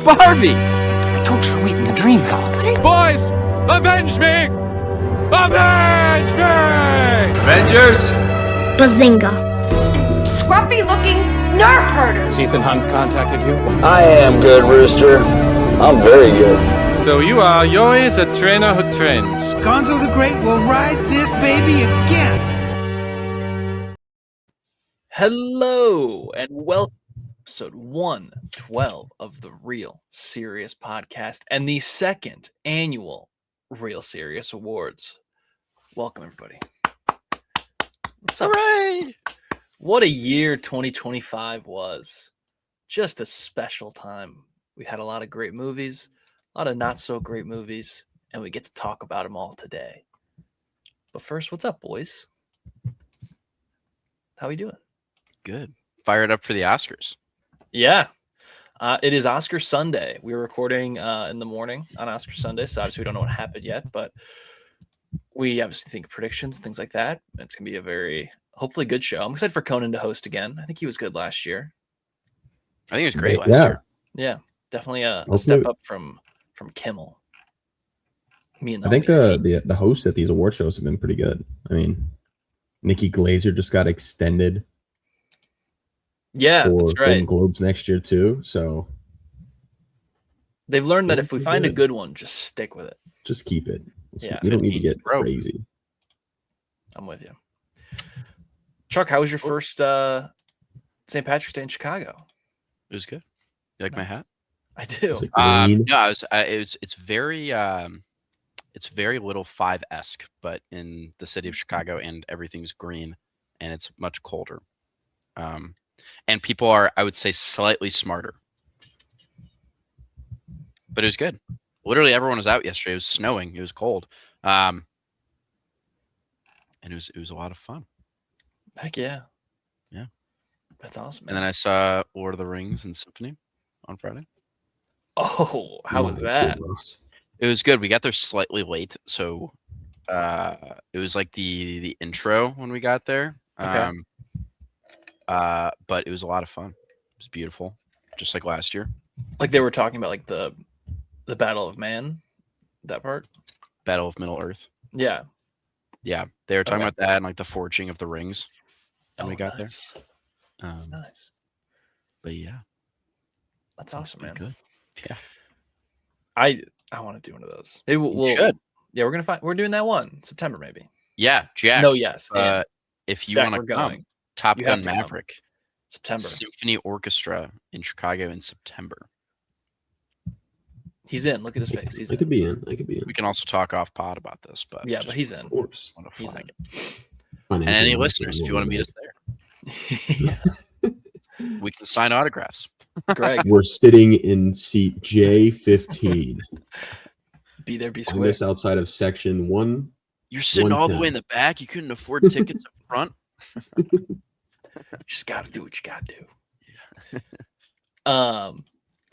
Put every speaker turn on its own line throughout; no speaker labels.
Barbie! I told you to wait in the dream house.
Boys, avenge me! Avenge me! Avengers!
Bazinga.
Scruffy-looking nerve herders.
Ethan Hunt contacted you?
I am good, Rooster. I'm very good.
So you are Yoi, the trainer who trains.
Gonzo the Great will ride this baby again.
Hello and welcome to episode 112 of the Real Serious Podcast and the second annual Real Serious Awards. Welcome, everybody. What's up?
Hooray!
What a year 2025 was. Just a special time. We had a lot of great movies, a lot of not so great movies, and we get to talk about them all today. But first, what's up, boys? How we doing?
Good. Fired up for the Oscars.
Yeah. It is Oscar Sunday. We're recording in the morning on Oscar Sunday, so obviously we don't know what happened yet, but we obviously think predictions, things like that. It's going to be a very, hopefully, good show. I'm excited for Conan to host again. I think he was good last year.
I think it was great last year.
Yeah, definitely a step up from Kimmel. Me and
I think the hosts at these award shows have been pretty good. I mean, Nikki Glazer just got extended.
Yeah,
for
that's right.
Golden Globes next year too. So
they've learned that if we find a good one, just stick with it.
Just keep it.
Yeah,
you don't need to get crazy.
I'm with you. Chuck, how was your first St. Patrick's Day in Chicago?
It was good. You like my hat?
I do.
No, it's very little 5-esque, but in the city of Chicago, and everything's green and it's much colder. And people are, I would say, slightly smarter. But it was good. Literally everyone was out yesterday. It was snowing. It was cold. And it was a lot of fun.
Heck yeah.
Yeah.
That's awesome.
And then I saw Lord of the Rings and Symphony on Friday.
Oh, how was that?
It was good. We got there slightly late, so it was like the intro when we got there.
Okay.
But it was a lot of fun. It was beautiful, just like last year.
Like they were talking about like the Battle of Man, that part?
Battle of Middle Earth.
Yeah.
Yeah. They were talking about that and like the forging of the rings when we got
nice.
there.
Nice.
But yeah.
That's awesome, man.
Good. Yeah.
I want to do one of those. Maybe we'll
should.
Yeah, we're doing that one September maybe.
Yeah, Jack.
No, yes.
If you
Jack,
want to
we're
come,
going.
Top
You
Gun
have to come.
Maverick.
September.
Symphony Orchestra in Chicago in September.
He's in. Look at his face.
I could be in.
We can also talk off pod about this, but
yeah, but he's in.
Of course.
He's in.
And any listeners, if you want to meet us there, we can sign autographs.
Greg,
We're sitting in seat J15.
be there, be
On
square.
this outside of section 1.
You're sitting all the way in the back. You couldn't afford tickets up front.
You just got to do what you got to do. All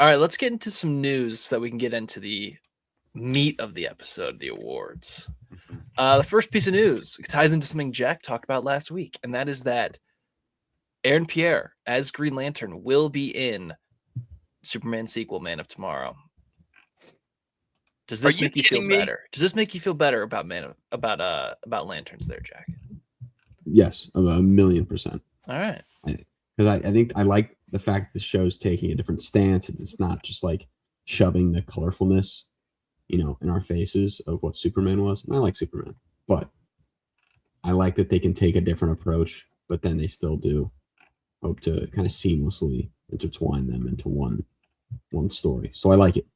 right, let's get into some news so that we can get into the meat of the episode, the awards. The first piece of news ties into something Jack talked about last week, and that is that Aaron Pierre as Green Lantern will be in Superman sequel, Man of Tomorrow. Does this make you feel better? Does this make you feel better about Lanterns there, Jack?
Yes, 1,000,000%.
All right.
Because I think I like the fact that the show's taking a different stance. It's not just like shoving the colorfulness, in our faces of what Superman was. And I like Superman, but I like that they can take a different approach, but then they still do hope to kind of seamlessly intertwine them into one story. So I like it.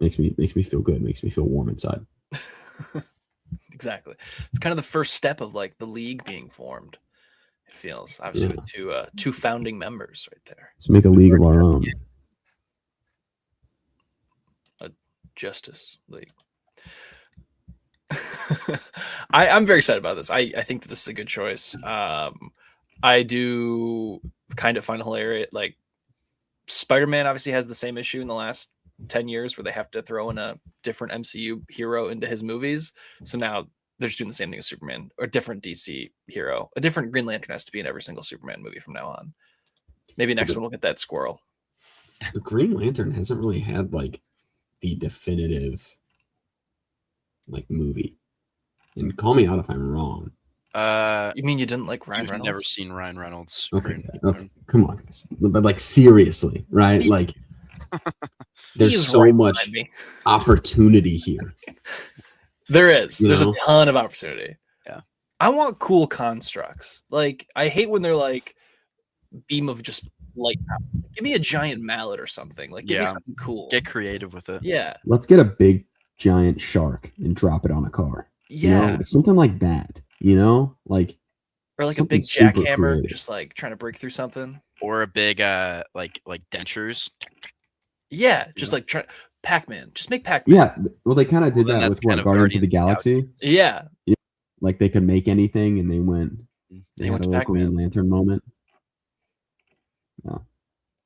Makes me feel good. Makes me feel warm inside.
Exactly. It's kind of the first step of like the league being formed. It feels obviously with two founding members right there.
Let's make a league of our own.
A Justice League. I'm very excited about this. I think that this is a good choice. I do kind of find it hilarious. Like Spider-Man obviously has the same issue in the last 10 years where they have to throw in a different MCU hero into his movies. So now they're just doing the same thing as Superman, or a different DC hero. A different Green Lantern has to be in every single Superman movie from now on. Maybe next one we'll get that Squirrel.
the Green Lantern hasn't really had like the definitive like movie. And call me out if I'm wrong.
You mean you didn't like Ryan
I've
Reynolds?
never seen Ryan Reynolds.
Okay,
Green
okay,
Lantern.
come on, guys. But like seriously, right? Like there's
He's
so
right
much
behind me.
opportunity here.
There is.
You
There's
know?
a ton of opportunity.
Yeah.
I want cool constructs. Like, I hate when they're like beam of just light power. Give me a giant mallet or something. Like, give me
Yeah.
something cool.
Get creative with it.
Yeah.
Let's get a big giant shark and drop it on a car. You know?
Yeah.
Like, something like that. You know, like
Or like a
something
big
super
jackhammer
creative.
just like trying to break through something.
Or a big like dentures.
Yeah.
Yeah.
Just like Pac-Man. Just make Pac-Man.
yeah. Well, they kind of did
Well, then
that
that's
with what
kind of
Guardians of the
Guardians of the
Galaxy.
Yeah.
Like they could make anything, and they went.
Mm.
They
They
had
went
a
to
little
Pac-Man.
Green Lantern moment.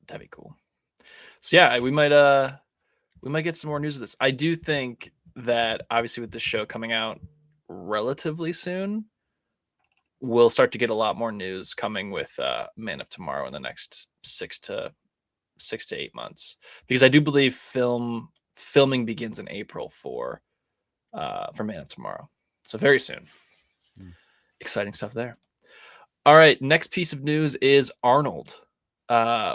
That'd be cool. So yeah, we might get some more news of this. I do think that obviously with this show coming out relatively soon, we'll start to get a lot more news coming with Man of Tomorrow in the next 6 to 8 months. Because I do believe filming begins in April for Man of Tomorrow. So very soon. Exciting stuff there. All right, next piece of news is Arnold.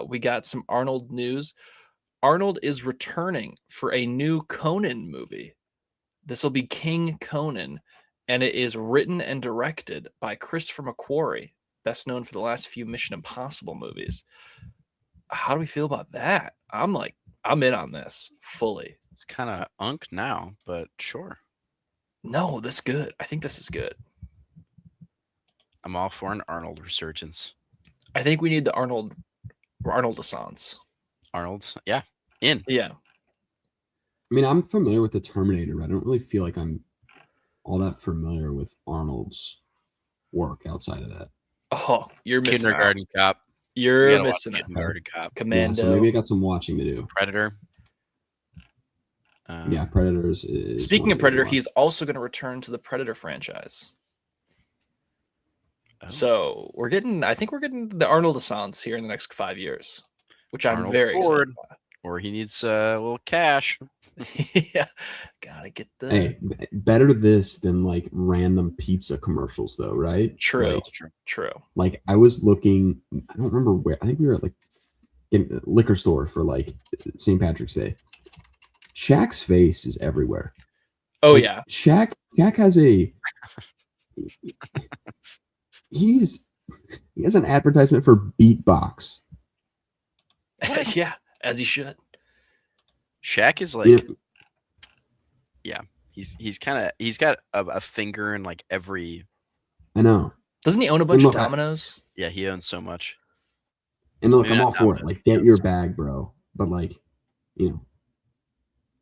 We got some Arnold news. Arnold is returning for a new Conan movie. This will be King Conan, and it is written and directed by Christopher McQuarrie, best known for the last few Mission Impossible movies. How do we feel about that? I'm in on this fully.
It's kind of unk now, but sure.
No, this is good. I think this is good.
I'm all for an Arnold resurgence.
I think we need the Arnold Assance.
Arnold's, yeah, in.
Yeah.
I mean, I'm familiar with the Terminator, but I don't really feel like I'm all that familiar with Arnold's work outside of that.
Oh, you're missing out.
Kindergarten Cop. You
You're
gotta watch
missing out.
Kindergarten Cop.
Yeah,
Commando.
so maybe I got some watching to do.
Predator.
Yeah, Predators. Is
Speaking
one
of
I
Predator,
watch.
he's also going to return to the Predator franchise.
Oh,
So I think we're getting the Arnold Assance here in the next 5 years, which I'm
Arnold
very
Ford.
excited
or he needs a little cash.
by. Yeah, gotta get the
Hey, better this than like random pizza commercials, though, right?
true,
Like,
true.
like I was looking. I don't remember where. I think we were at like in a liquor store for like St. Patrick's Day. Shaq's face is everywhere.
Oh
Like,
yeah,
Shaq has a he has an advertisement for Beatbox.
yeah, as he should.
Shaq is like,
You know,
yeah, he's got a finger in like every.
I know.
Doesn't he own a bunch
look,
of Dominoes?
Yeah, he owns so much.
And look,
Maybe
I'm
not
all for it.
Domino's,
Like, get
but
your
it's-
bag, bro. But like, you know,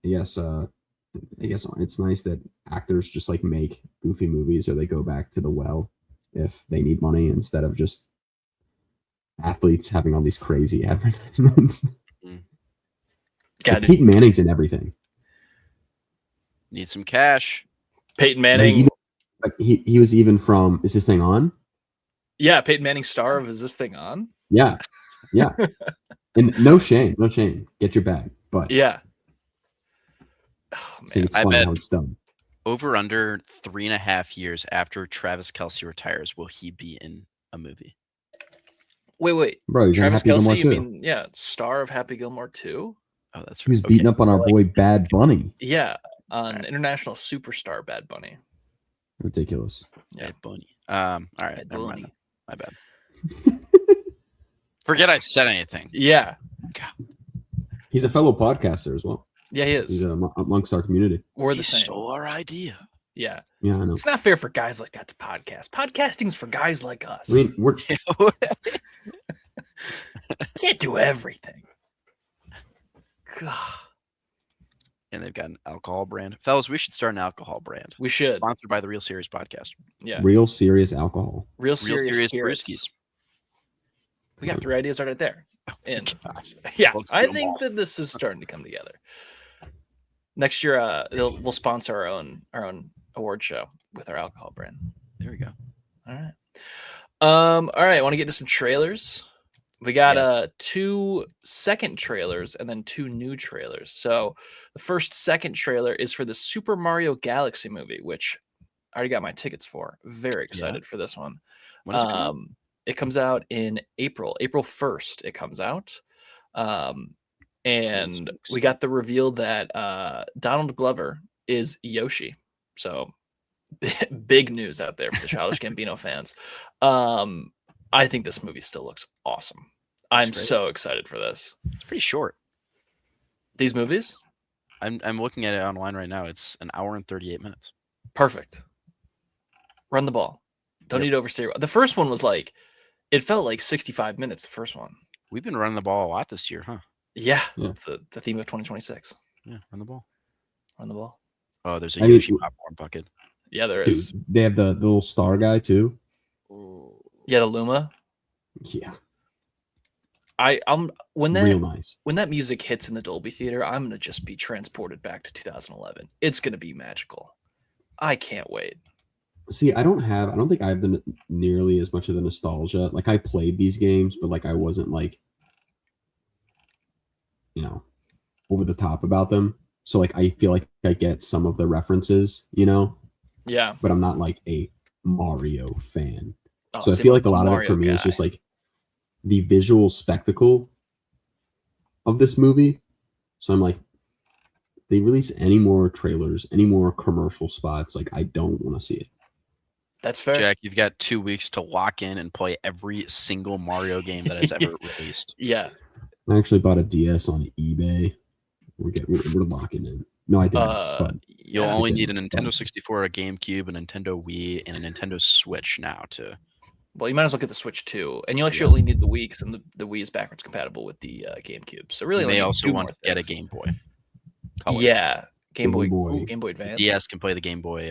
I guess it's nice that actors just like make goofy movies or they go back to the well if they need money instead of just athletes having all these crazy advertisements.
God,
Like, Peyton Manning's in everything.
Need some cash.
Peyton
Like,
Manning.
even- like, he was even from Is This Thing On?
Yeah, Peyton Manning, star of Is This Thing On?
Yeah. Yeah. And no shame. Get your bag. But
Yeah. Oh,
I think
man.
it's
I
funny
bet-
how it's done.
Over under 3.5 years after Travis Kelce retires, will he be in a movie?
Wait.
Bro, he's in
Travis
Happy Gilmore
Kelce,
too.
you mean, yeah, star of Happy Gilmore 2?
Oh, that's
He was
right.
beating
Okay.
up on our boy Bad Bunny.
Yeah, on
Alright.
International Superstar Bad Bunny.
Ridiculous.
Yeah.
Bad Bunny. All right,
Bad
never mind.
Bunny.
then. My bad. Forget I said anything.
Yeah.
He's a fellow podcaster as well.
Yeah, he
He's
is.
amongst our community.
We're
He
the same.
stole our idea.
Yeah.
Yeah, I know.
It's not fair for guys like that to podcast. Podcasting's for guys like us.
I mean, we're
Can't do everything. God,
And they've got an alcohol brand. Fellas, we should start an alcohol brand.
we should.
Sponsored by the Real Serious Podcast.
Yeah.
real serious alcohol.
Real
Real
serious,
Serious
spirits.
Brewskis.
We got 3 ideas right there. And
Gosh.
yeah,
Let's
I
do 'em
think
all.
that this is starting to come together. Next year, we'll sponsor our own award show with our alcohol brand.
There we go.
All right. All right. I want to get into some trailers We got
Yes.
2 second trailers and then 2 new trailers. So the first second trailer is for the Super Mario Galaxy movie, which I already got my tickets for. Very excited for this one.
When does it come out?
It comes out in April 1st. It comes out. And we got the reveal that Donald Glover is Yoshi. So big news out there for the Childish Gambino fans. I think this movie still looks awesome. I'm
great.
so excited for this.
It's pretty short.
These movies,
I'm looking at it online right now. It's an hour and 38 minutes.
perfect. Run the ball. Don't need to overstay. The first one was like, it felt like 65 minutes. The first one.
We've been running the ball a lot this year, huh?
Yeah,
Yeah.
it's the theme of 2026.
Yeah, run the ball.
Run the ball.
Oh, there's a
I mean,
Yoshi popcorn bucket.
Yeah, there
Dude,
is.
they have the little star guy too.
Yeah, the Luma.
Yeah,
I'm when
real
that
nice.
when that music hits in the Dolby Theater, I'm gonna just be transported back to 2011. It's gonna be magical. I can't wait.
See, I don't think I have nearly as much of the nostalgia. Like I played these games, but like I wasn't like, over the top about them. So like I feel like I get some of the references,
Yeah.
but I'm not like a Mario fan.
Oh,
So I
see,
feel
I'm
like a lot of it for
Mario
me is just
guy.
like the visual spectacle of this movie. So I'm like, they release any more trailers, any more commercial spots, like I don't want to see it.
That's fair.
Jack, you've got 2 weeks to lock in and play every single Mario game that has ever released.
Yeah.
I actually bought a DS on eBay. We're locking in. No, I didn't. but
You'll
Yeah.
only
I
need a
did.
Nintendo 64, a GameCube, a Nintendo Wii, and a Nintendo Switch now to.
Well, you might as well get the Switch too, and you actually
Yeah.
only need the Wii because the Wii is backwards compatible with the GameCube. So really,
You
only
may
need
also
2
want
more
to get a
things.
Game Boy. Color.
Yeah, Game Boy.
Game Boy.
Ooh, Game Boy Advance.
DS can play the Game Boy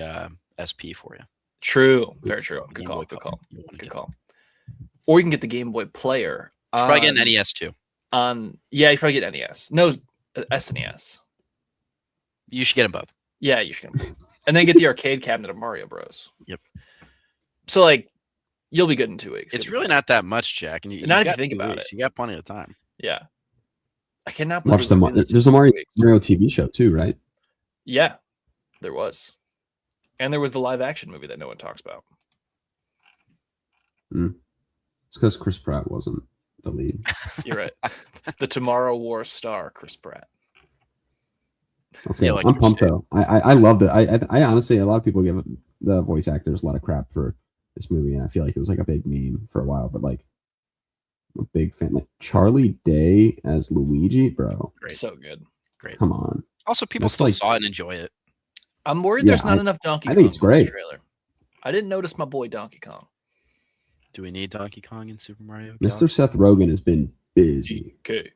SP for you.
True. Very
It's
true. Good
Game
call.
Boy
Good
Color.
call.
You wanna
Good
get
call. Or you can get the Game Boy Player.
Probably get an
on-
NES too.
Yeah, you probably get NES. No, SNES.
You should get them both.
Yeah, you should. And then get the arcade cabinet of Mario Bros.
Yep.
So like, you'll be good in 2 weeks.
It's
You'll be
really
fine.
not that much, Jack. And you
Not if you
got
think
2
about
weeks.
it.
You got plenty of time.
Yeah. I cannot
watch
believe
the
we're doing this
there's a
in 2
Mario
weeks.
TV show too, right?
Yeah, there was. And there was the live action movie that no one talks about.
It's because Chris Pratt wasn't the lead.
You're right. The Tomorrow War star, Chris Pratt.
Let's
Yeah,
go.
like
I'm
you
pumped
said.
though. I loved it. I honestly, a lot of people give the voice actors a lot of crap for this movie, and I feel like it was like a big meme for a while. But like, I'm a big fan. Like Charlie Day as Luigi, bro.
Great.
So good.
Great.
Come on.
Also, people
That's
still
like-
saw it and enjoy it.
I'm worried
Yeah,
there's not enough Donkey
I
Kong
think it's
in this
great.
trailer. I didn't notice my boy Donkey Kong.
Do we need Donkey Kong in Super Mario?
Mr.
Galaxy?
Seth Rogen has been busy.
DK.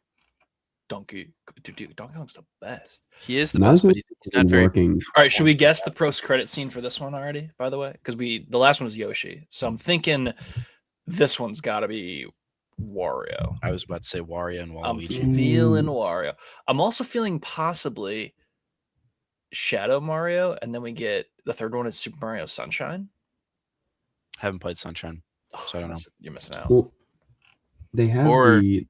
Donkey. Dude, Donkey Kong's the best.
He is the
Not
best,
as much
but he's
as
not
been
very.
working.
All right, should we guess the post-credit scene for this one already, by the way? Because the last one was Yoshi. So I'm thinking this one's got to be Wario.
I was about to say Wario and
I'm
Waluigi.
feeling Wario. I'm also feeling possibly Shadow Mario, and then we get the third one is Super Mario Sunshine.
Haven't played Sunshine.
Oh,
So I don't know.
You're missing out.
Well, they have
Or-
the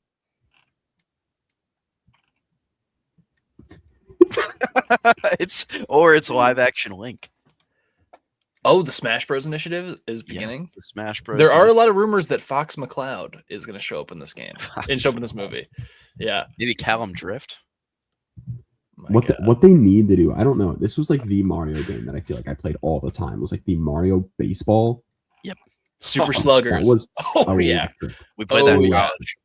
it's live action Link.
Oh, the Smash Bros. Initiative is
Yeah,
beginning.
the Smash Bros.
There are a
Link.
lot of rumors that Fox McCloud is going to show up in this game and show up in this movie. Yeah.
Maybe Callum Drift.
My
what
God.
what they need to do. I don't know. This was like the Mario game that I feel like I played all the time. It was like the Mario baseball.
Super
Oh,
Sluggers.
That was
Oh yeah.
electric.
We played that
Oh,
in
yeah.
college.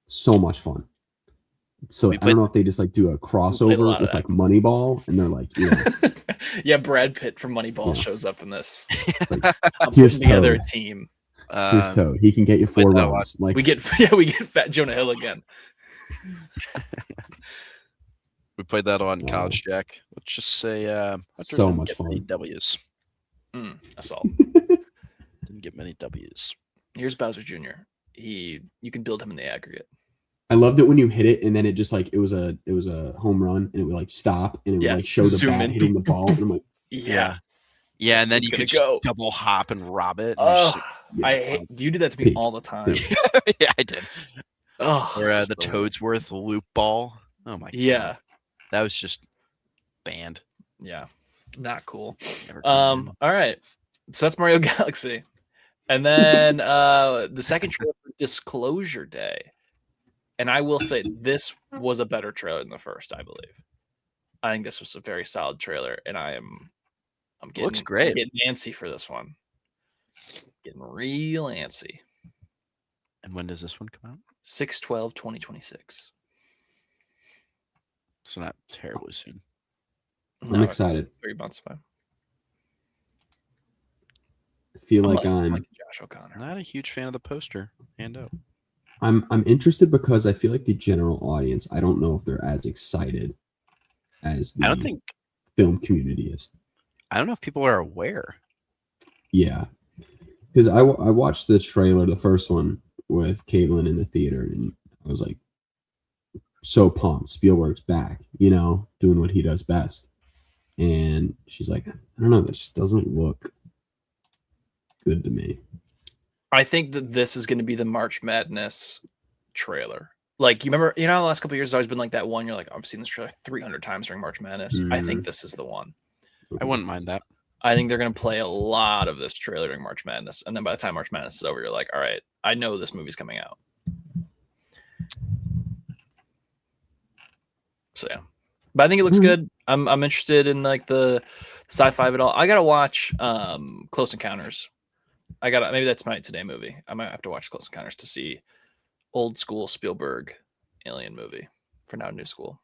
So much fun. So
We
I
played-
don't know if they just like do a
lot
crossover
of
with
that.
like Moneyball, and they're like,
Yeah, Brad Pitt from Moneyball
Yeah.
shows up in this.
it's like
I'm
Here's
putting together a
Toad.
team.
here's
Um,
Toad. He can get you
played
4
that a lot.
runs. Like
We get Fat Jonah Hill again.
we played that on
Wow.
college, Jack. Let's just say Hunter
So
didn't
much
get many
fun.
W's.
Assault.
Didn't get many W's.
Here's Bowser Jr. You can build him in the aggregate.
I loved it when you hit it, and then it just like it was a home run, and it would like stop, and it would
Yeah,
like show the
zoom
bat
in.
hitting the ball, and I'm like,
Yeah.
Yeah, and then
It's
you
gonna
could just
go.
double hop and rob it. and you're just
Oh,
Yeah,
I hate you do that to me
Peak.
all the time.
like- yeah, I did.
Oh,
Or
just
the
the-
Toadsworth loop ball. Oh my god.
Yeah,
That was just banned.
yeah, not cool.
Never came in.
All right, so that's Mario Galaxy, and then the second trailer for Disclosure Day, and I will say this was a better trailer than the first. I believe. I think this was a very solid trailer, and I'm getting
Looks great.
I'm getting antsy for this one. Getting real antsy.
And when does this one come out?
6/12/2026.
So not terribly soon.
I'm
No,
excited.
3 months away.
I feel like I'm
like Josh O'Connor.
Not a huge fan of the poster. Hand up.
I'm interested because I feel like the general audience, I don't know if they're as excited as
I don't
the
think.
film community is.
I don't know if people are aware.
Yeah, because I watched the trailer, the first one with Caitlin in the theater, and I was like so pumped. Spielberg's back, doing what he does best. And she's like, I don't know, that just doesn't look good to me.
I think that this is going to be the March Madness trailer. Like, you remember, the last couple of years, there's always been like that one. You're like, I've seen this trailer 300 times during March Madness. I think this is the one.
I wouldn't mind that.
I think they're going to play a lot of this trailer during March Madness. And then by the time March Madness is over, you're like, all right, I know this movie's coming out. So, yeah. But I think it looks good. I'm interested in like the sci-fi of it all. I got to watch Close Encounters. Maybe that's my today movie. I might have to watch Close Encounters to see old school Spielberg alien movie for Now New School.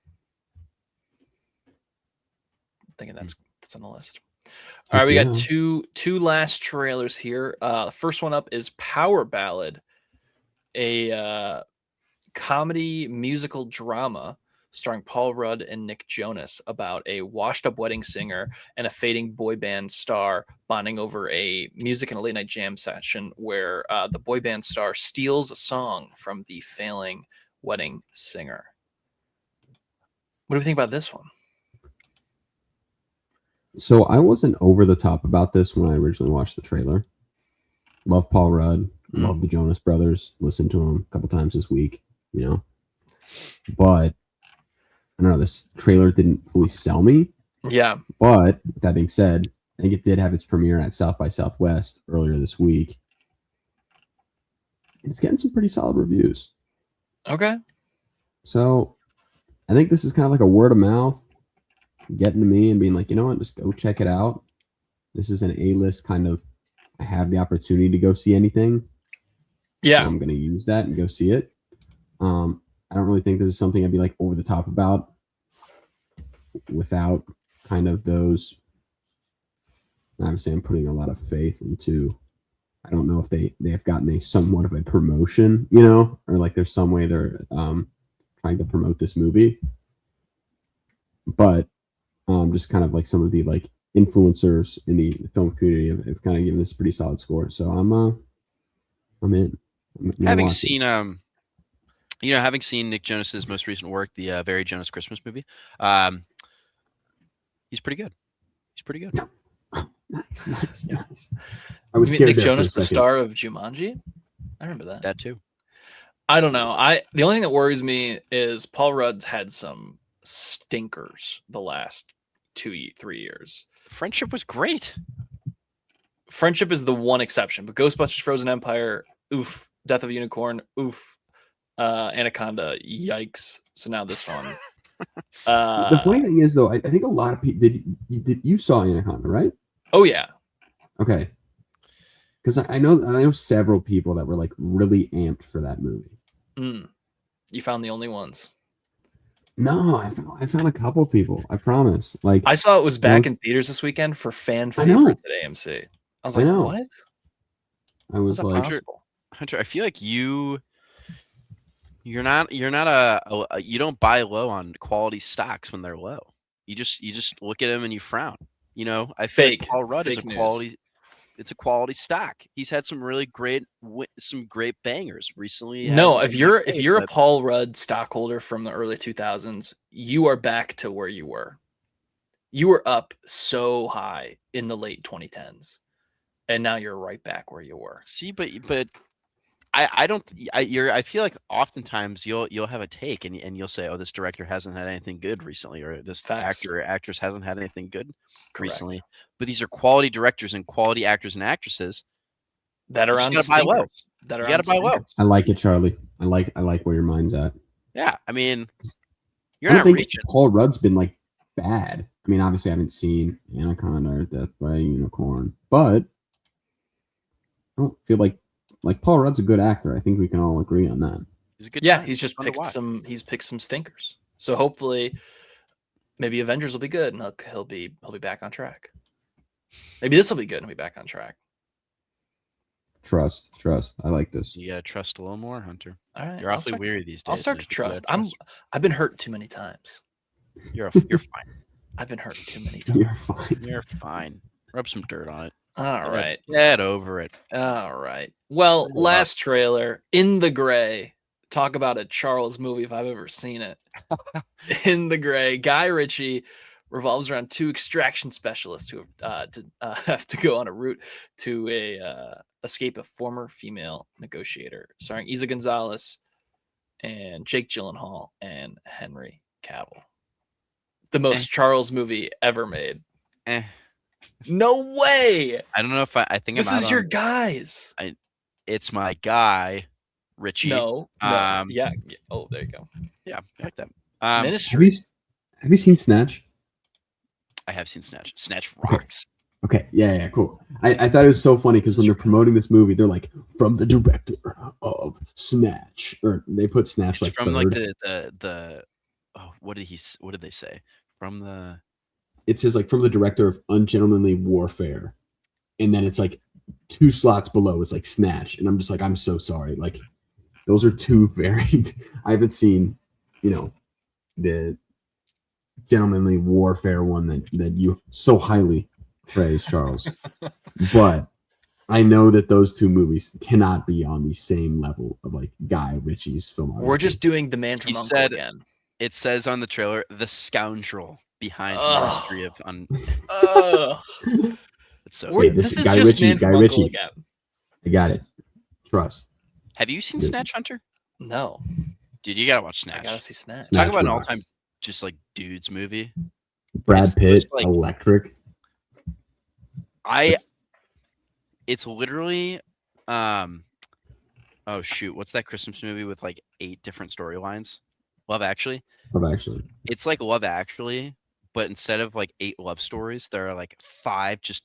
I'm thinking that's on the list. All right, we got two last trailers here. The first one up is Power Ballad, a comedy musical drama starring Paul Rudd and Nick Jonas about a washed-up wedding singer and a fading boy band star bonding over a music and a late-night jam session where the boy band star steals a song from the failing wedding singer. What do we think about this one?
So I wasn't over the top about this when I originally watched the trailer. Love Paul Rudd, love the Jonas Brothers, listened to them a couple times this week, But I don't know, this trailer didn't fully sell me.
Yeah.
But with that being said, I think it did have its premiere at South by Southwest earlier this week. It's getting some pretty solid reviews.
Okay.
So I think this is kind of like a word of mouth getting to me and being like, you know what, just go check it out. This is an A-list kind of, I have the opportunity to go see anything.
Yeah.
So I'm going to use that and go see it. I don't really think this is something I'd be like over the top about without kind of those. Obviously, I'm putting a lot of faith into, I don't know if they have gotten a somewhat of a promotion, or like there's some way they're trying to promote this movie. But just kind of like some of the like influencers in the film community have kind of given this a pretty solid score. So I'm in.
Having seen having seen Nick Jonas's most recent work, the Very Jonas Christmas movie, he's pretty good. He's pretty good.
Nice. I was scared.
Nick
there for a
Jonas, the
second.
star of Jumanji. I remember that.
That too.
I don't know. The only thing that worries me is Paul Rudd's had some stinkers the last 2-3 years.
Friendship was great.
Friendship is the one exception, but Ghostbusters: Frozen Empire, oof. Death of a Unicorn, oof. Anaconda, yikes. So now this one.
The funny thing is, though, I think a lot of people you saw Anaconda, right?
Oh yeah.
Okay. Because I know several people that were like really amped for that movie.
You found the only ones.
No, I found a couple people. I promise. Like
I saw it was back in theaters this weekend for fan favorites at AMC. I was like, what?
I was like,
possible?
Hunter, I feel like you're not you don't buy low on quality stocks when they're low. You just look at them and you frown. I feel like Paul Rudd is a quality. It's a quality stock. He's had some really great bangers recently.
No, if you're a Paul Rudd stockholder from the early 2000s, you are back to where you were. You were up so high in the late 2010s, and now you're right back where you were.
See, but I don't. I feel like oftentimes you'll have a take and you'll say, "Oh, this director hasn't had anything good recently," or "This
Facts.
actor or actress hasn't had anything good recently."
Correct.
But these are quality directors and quality actors and actresses.
That are
You
on
just gotta buy low.
stinkers. That are
You gotta
on
buy low.
stinkers.
I like it, Charlie. I like where your mind's at.
Yeah, I mean,
I
you're
don't
not
think
reaching.
Paul Rudd's been like bad. I mean, obviously, I haven't seen Anaconda or Death by a Unicorn, but I don't feel like Paul Rudd's a good actor. I think we can all agree on that.
He's a good.
Yeah,
guy.
he's just
fun to
picked
watch.
some. He's picked some stinkers. So hopefully, maybe Avengers will be good, and he'll be back on track. Maybe this will be good, and he'll be back on track.
Trust. I like this.
You gotta trust a little more, Hunter.
All right,
You're
I'll
awfully
start-
weary these days.
I'll start
and
to
you gotta
trust. I've been hurt too many times.
You're fine.
I've been hurt too many times.
You're fine.
You're fine. Rub some dirt on it.
All right.
Get over it.
All right. Well,
Grow up.
last trailer, In the Gray. Talk about a Charles movie if I've ever seen it. In the Gray. Guy Ritchie revolves around two extraction specialists who have to go on a route to escape a former female negotiator, starring Isa Gonzalez and Jake Gyllenhaal and Henry Cavill. The most Charles movie ever made.
Eh.
No way.
I don't know if I think
This
I'm out
is your
on-
guys.
It's my guy, Richie.
No.
Yeah.
Oh, there you go.
I like that.
Ministry.
Have you seen Snatch?
I have seen Snatch. Snatch rocks.
Okay, yeah, cool. I thought it was so funny because when they're promoting this movie, they're like, from the director of Snatch, or they put Snatch like
From
third.
like the what did they say? From the
It says like from the director of Ungentlemanly Warfare, and then it's like 2 slots below it's like Snatch, and I'm just like, I'm so sorry. Like those are two very. I haven't seen, the Gentlemanly Warfare one that you so highly praise, Charles. But I know that those two movies cannot be on the same level of like Guy Ritchie's filmography.
We're just doing The Man from
He
Uncle
said-
again.
it says on the trailer, the scoundrel behind
Ugh.
Ministry of
Ugh.
It's so
We're-
good.
this
this
is
is
Guy
just
Ritchie,
Man from
Guy
Uncle
Ritchie.
again.
I got it. Trust.
Have you seen
Dude.
Snatch, Hunter?
No,
Dude, you gotta watch
I
Snatch.
gotta see Snatch.
Snatch
Talk about an
rocks.
all-time just like dudes movie.
Brad
It's
Pitt,
like-
Electric.
It's literally oh shoot, what's that Christmas movie with like 8 different storylines? Love Actually.
Actually,
It's like Love Actually, but instead of like 8 love stories, there are like 5 just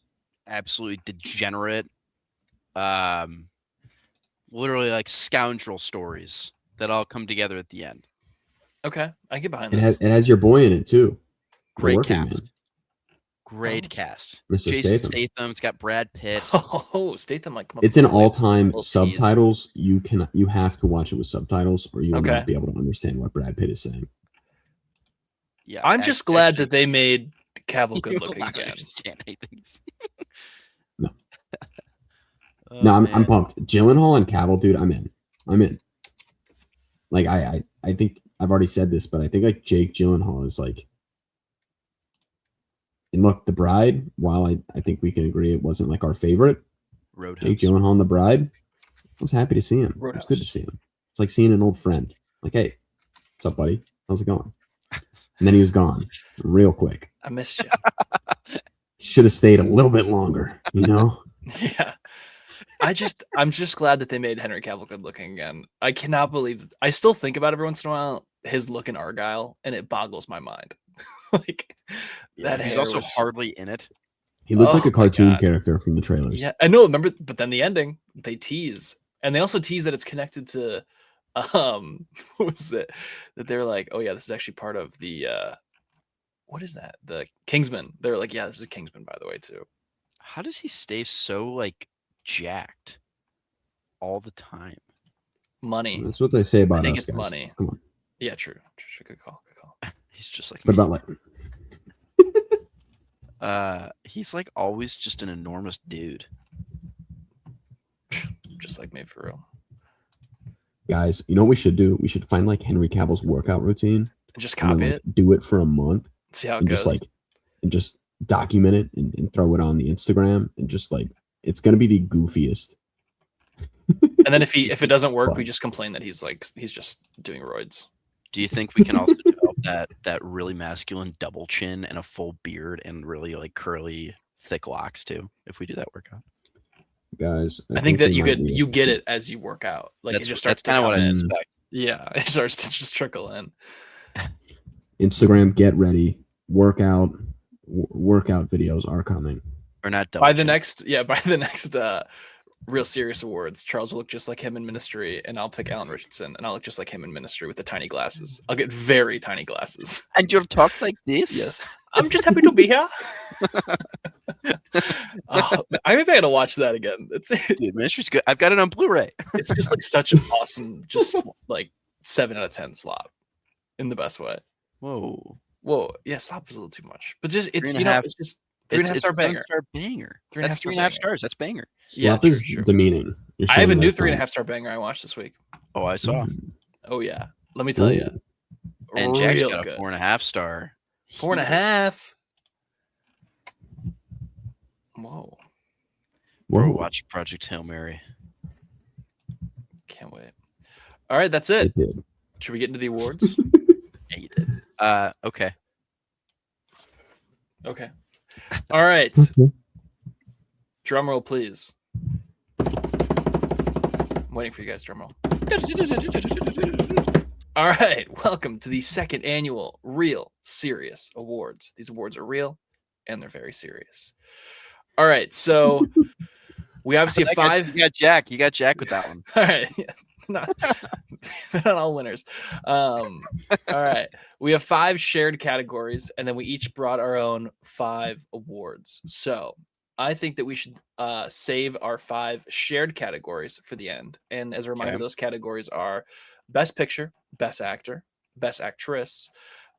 absolutely degenerate, literally like scoundrel stories that all come together at the end.
Okay, I get behind
it
this.
has your boy in it too. The
Great
Working Man.
cast. Great
Oh.
cast.
Mr.
Jason
Statham.
Statham. It's got Brad Pitt.
Oh, Statham might come up.
It's
with
an
a really
all-time
cool tease.
subtitles. You have to watch it with subtitles, or you will
Okay.
not be able to understand what Brad Pitt is saying.
Yeah,
I'm just glad
actually,
that they made Cavill
you
good
will
looking
not
again.
understand anything.
No.
Oh,
No, I'm
man.
pumped. Gyllenhaal and Cavill, dude, I'm in. Like I think I've already said this, but I think like Jake Gyllenhaal is like. And look, The Bride. While I think we can agree it wasn't like our favorite,
Roadhouse.
Jake Gyllenhaal in The Bride. I was happy to see him. It was good to
Roadhouse.
see him. It's like seeing an old friend. Like, hey, what's up, buddy? How's it going? And then he was gone real quick.
I missed you.
Should have stayed a little bit longer, you know?
Yeah. I'm just glad that they made Henry Cavill good looking again. I cannot believe I still think about every once in a while his look in Argyle, and it boggles my mind. Like
Yeah,
that
he's
hair
also
was-
hardly in it.
He looked
Oh
like a
my
cartoon
God.
character from the trailers.
Yeah, I know. Remember, but then the ending they tease, and they also tease that it's connected to, what was it? That they're like, oh yeah, this is actually part of the, what is that? The Kingsman. They're like, yeah, this is Kingsman, by the way, too.
How does he stay so like jacked all the time?
Money.
That's what they say about
I think
us,
it's
guys.
money.
Come on.
Yeah, true. Good call. Good call.
He's just like
What about like
he's like always just an enormous dude.
Just like me for real.
guys? You know what we should do? We should find like Henry Cavill's workout routine
And just
and then,
copy
like,
it.
do it for a month
See how it
and
goes.
just like and just document it and throw it on the Instagram and just like it's gonna be the goofiest.
And then if it doesn't work, we
Fun.
just complain that he's just doing roids.
Do you think we can also develop that really masculine double chin and a full beard and really like curly thick locks too if we do that workout?
Guys,
I think that
they
you
might
get
be-
you get it as you work out. Like it just starts
that's
to
kind of what I
come in.
suspect.
Yeah, it starts to just trickle in.
Instagram, get ready. Workout videos are coming.
Or not double
By the
chin.
next Real Serious Awards, Charles will look just like him in Ministry, and I'll pick Alan Richardson, and I'll look just like him in Ministry with the tiny glasses. I'll get very tiny glasses.
And you'll talk like this?
Yes, I'm just happy to be here. I gotta watch that again.
Dude, Ministry's good. I've got it on Blu-ray.
It's just like such an awesome, just like 7 out of 10 slop in the best way.
Whoa.
Whoa, yeah, slop is a little too much, but just it's
3.5
it's just 3.5 star
a
banger.
7-star banger.
3.5
That's
star
3.5
banger.
stars. That's banger.
Yeah,
Slap is
true.
demeaning. You're
I have a
saying
new
that's not-
3.5 star banger I watched this week.
Oh, I saw.
Oh yeah, let me tell you.
And Jack's
Real
got a
good.
4.5 star.
4.5. Whoa,
Bro,
Whoa,
watch Project Hail Mary.
can't wait. All right, that's it.
it did.
Should we get into the awards?
Yeah, you did. Okay.
Okay. All right. Drum roll, please. I'm waiting for you guys. Drum roll. All right. Welcome to the second annual Real Serious Awards. These awards are real and they're very serious. All right. So we obviously have 5.
You got Jack. You got Jack with that one.
All right. Not all winners. All right. We have 5 shared categories, and then we each brought our own 5 awards. So I think that we should save our 5 shared categories for the end. And as a reminder,
Okay.
those categories are Best Picture, Best Actor, Best Actress,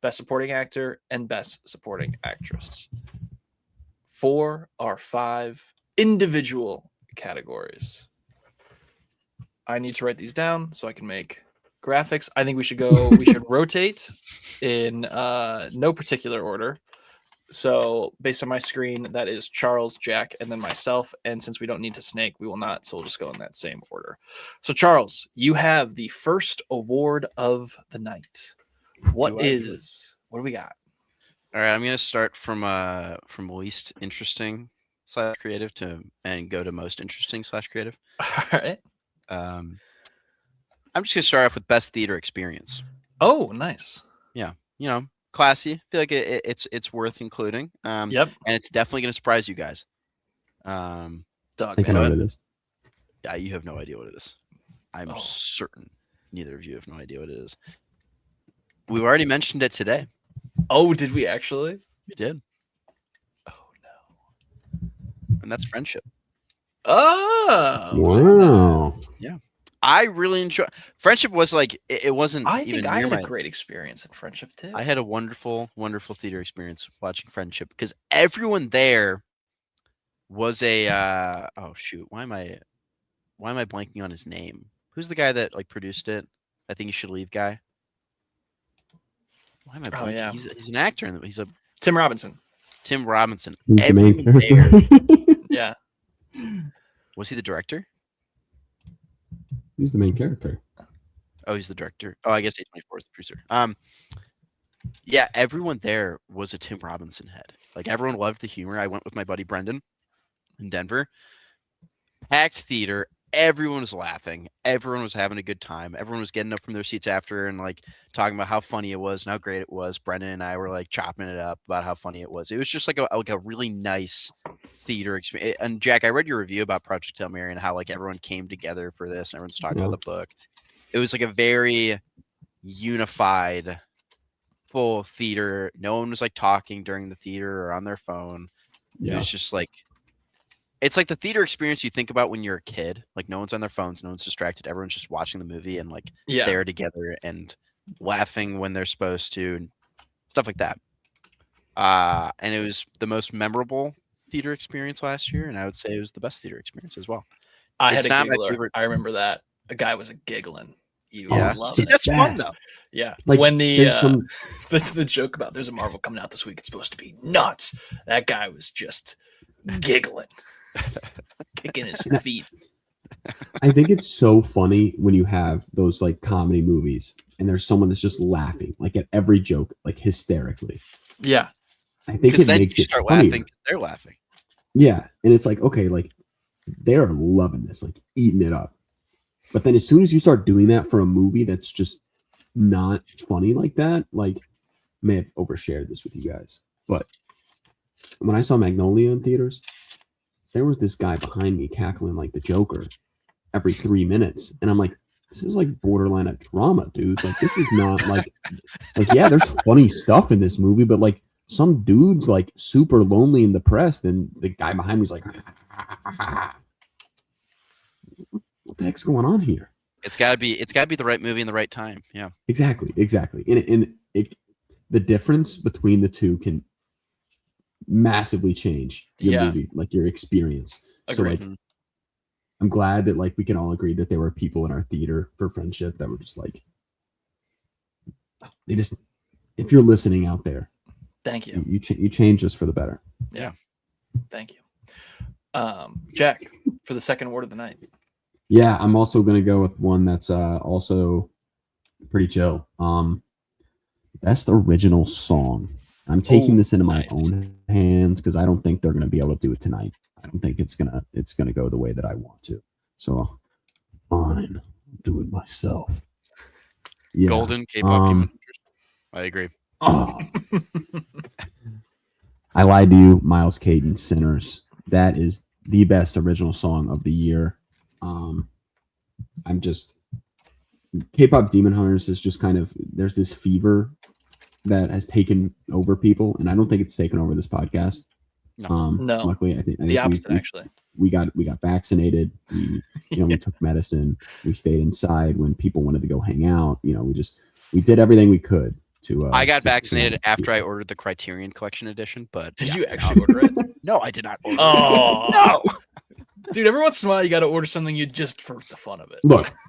Best Supporting Actor, and Best Supporting Actress. For our 5 individual categories. I need to write these down so I can make graphics. I think we should rotate in no particular order. So based on my screen, that is Charles, Jack, and then myself. And since we don't need to snake, we will not. So we'll just go in that same order. So Charles, you have the first award of the night. What do we got?
All right, I'm gonna start from least interesting / creative and go to most interesting / creative.
All right.
I'm just gonna start off with best theater experience.
Oh, nice.
You know, classy. I feel like it's worth including.
Yep.
And it's definitely gonna surprise you guys.
Dog
I think I
man.
know what it is.
Yeah, you have no idea what it is. I'm
Oh.
certain neither of you have no idea what it is. We've already mentioned it today.
Oh, did we actually?
We did,
Oh no.
and that's friendship.
Oh.
Wow.
I really enjoy friendship. Was like it wasn't
I
even
think I
near
had a
my.
great experience in friendship too.
I had a wonderful theater experience watching Friendship because everyone there was a oh shoot, why am I blanking on his name? Who's the guy that like produced it? I think you should leave guy. Why am I blanking?
yeah.
He's an actor and he's a
Tim Robinson.
Tim Robinson.
Who's the main
Everyone
character?
Yeah.
Was he the director?
Who's the main character?
Oh, he's the director. Oh, I guess A24 is the producer. Yeah, everyone there was a Tim Robinson head. Like everyone loved the humor. I went with my buddy Brendan in Denver. Packed theater. Everyone was laughing. Everyone was having a good time. Everyone was getting up from their seats after and like talking about how funny it was and how great it was. Brendan and I were like chopping it up about how funny it was. It was just like a really nice theater experience. And Jack, I read your review about Project Hail Mary and how like everyone came together for this and everyone's talking about the book. It was like a very unified full theater. No one was like talking during the theater or on their phone. It
Yeah.
was just like it's like the theater experience you think about when you're a kid. Like no one's on their phones, no one's distracted. Everyone's just watching the movie and like
Yeah.
there together and laughing when they're supposed to, and stuff like that. And it was the most memorable theater experience last year, and I would say it was the best theater experience as well.
I had
It's
a
not my
giggler.
favorite-
I remember that. A guy was a giggling. You
Yeah.
love
See,
it.
that's fun though.
Yeah.
Like,
When the
there's some-
the joke about there's a Marvel coming out this week, it's supposed to be nuts. That guy was just giggling, kicking his feet.
I think it's so funny when you have those like comedy movies and there's someone that's just laughing like at every joke, like hysterically.
Yeah.
I think
Because
it
then
makes
you
it
start
funnier.
laughing. They're laughing.
Yeah, and it's like, okay, like they're loving this, like eating it up. But then as soon as you start doing that for a movie that's just not funny like that, like may have overshared this with you guys, but when I saw Magnolia in theaters, there was this guy behind me cackling like the Joker every 3 minutes, and I'm like, this is like borderline a drama, dude. Like this is not like yeah, there's funny stuff in this movie, but like some dude's like super lonely and depressed, and the guy behind me is like, what the heck's going on here?
It's gotta be the right movie in the right time. Yeah.
Exactly. And the difference between the two can massively change your
Yeah.
movie, like your experience.
Agreed.
So like, I'm glad that like we can all agree that there were people in our theater for Friendship that were just like, they just, if you're listening out there,
Thank you.
you change us for the better.
Thank you. Jack, for the second award of the night.
Yeah, I'm also gonna go with one that's also pretty chill. Best original song. I'm taking this into my
nice.
own hands because I don't think they're gonna be able to do it tonight. I don't think it's gonna go the way that I want to. So fine, I'll do it myself. Yeah.
Golden K-pop Demon
Um,
Hunters. I agree.
Oh. I lied to you, Miles Caden, Sinners. That is the best original song of the year. I'm just K-pop Demon Hunters is just kind of, there's this fever that has taken over people, and I don't think it's taken over this podcast.
No.
No.
Luckily, I think
The opposite, actually.
we got vaccinated. We we took medicine. We stayed inside when people wanted to go hang out. We did everything we could to.
I got
to-
vaccinated after I ordered the Criterion Collection edition, but
Did
yeah.
you actually order it?
No, I did not order
Oh.
it. No.
Dude, every once in a while you got to order something you just for the fun of it.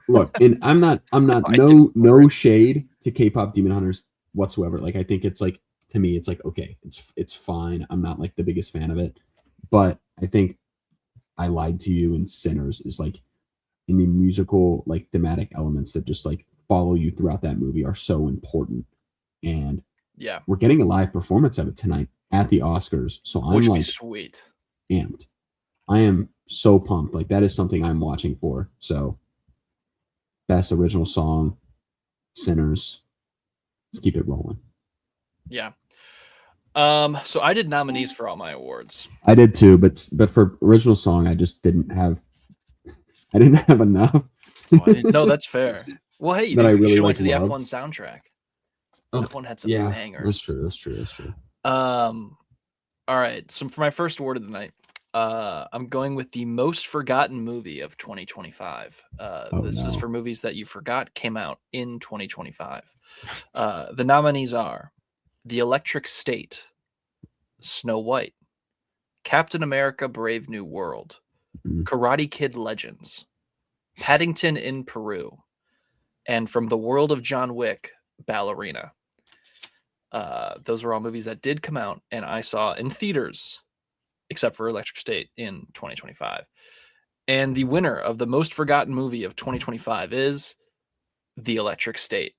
Look, and I'm not
I
no shade to K-pop Demon Hunters whatsoever. Like, I think it's like, to me, it's like, okay, it's fine. I'm not like the biggest fan of it, but I think I Lied to You and Sinners is like, in the musical like thematic elements that just like follow you throughout that movie are so important. And
Yeah.
we're getting a live performance of it tonight at the Oscars, so I'm
Which would
like
be sweet.
amped. I am so pumped. Like, that is something I'm watching for. So, best original song, Sinners. Let's keep it rolling.
Yeah. So I did nominees for all my awards.
I did too, but for original song, I just didn't have enough.
Oh, I didn't, no, that's fair. Well, hey, you
That I
should
really,
went
like,
to the
love.
F1 soundtrack.
Oh,
F1 had some
Yeah,
bangers.
that's true.
All right. So for my first award of the night, I'm going with the most forgotten movie of 2025. This is
no.
for movies that you forgot came out in 2025. The nominees are The Electric State, Snow White, Captain America: Brave New World,
Mhm.
Karate Kid Legends, Paddington in Peru, and from the world of John Wick, Ballerina. Those were all movies that did come out and I saw in theaters, except for Electric State in 2025. And the winner of the most forgotten movie of 2025 is The Electric State.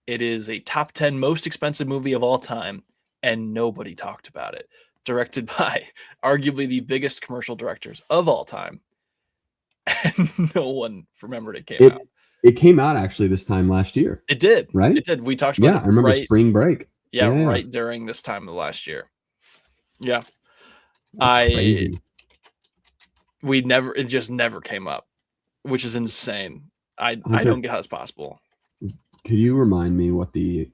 It is a top 10 most expensive movie of all time, and nobody talked about it. Directed by arguably the biggest commercial directors of all time. And no one remembered it came out.
It came out actually this time last year.
It did.
Right?
It did. We talked about
Yeah,
it.
I remember
right,
spring break.
yeah,
yeah.
right during this time of last year. Yeah.
That's crazy.
It just never came up, which is insane. I don't get how it's possible.
Could you remind me what the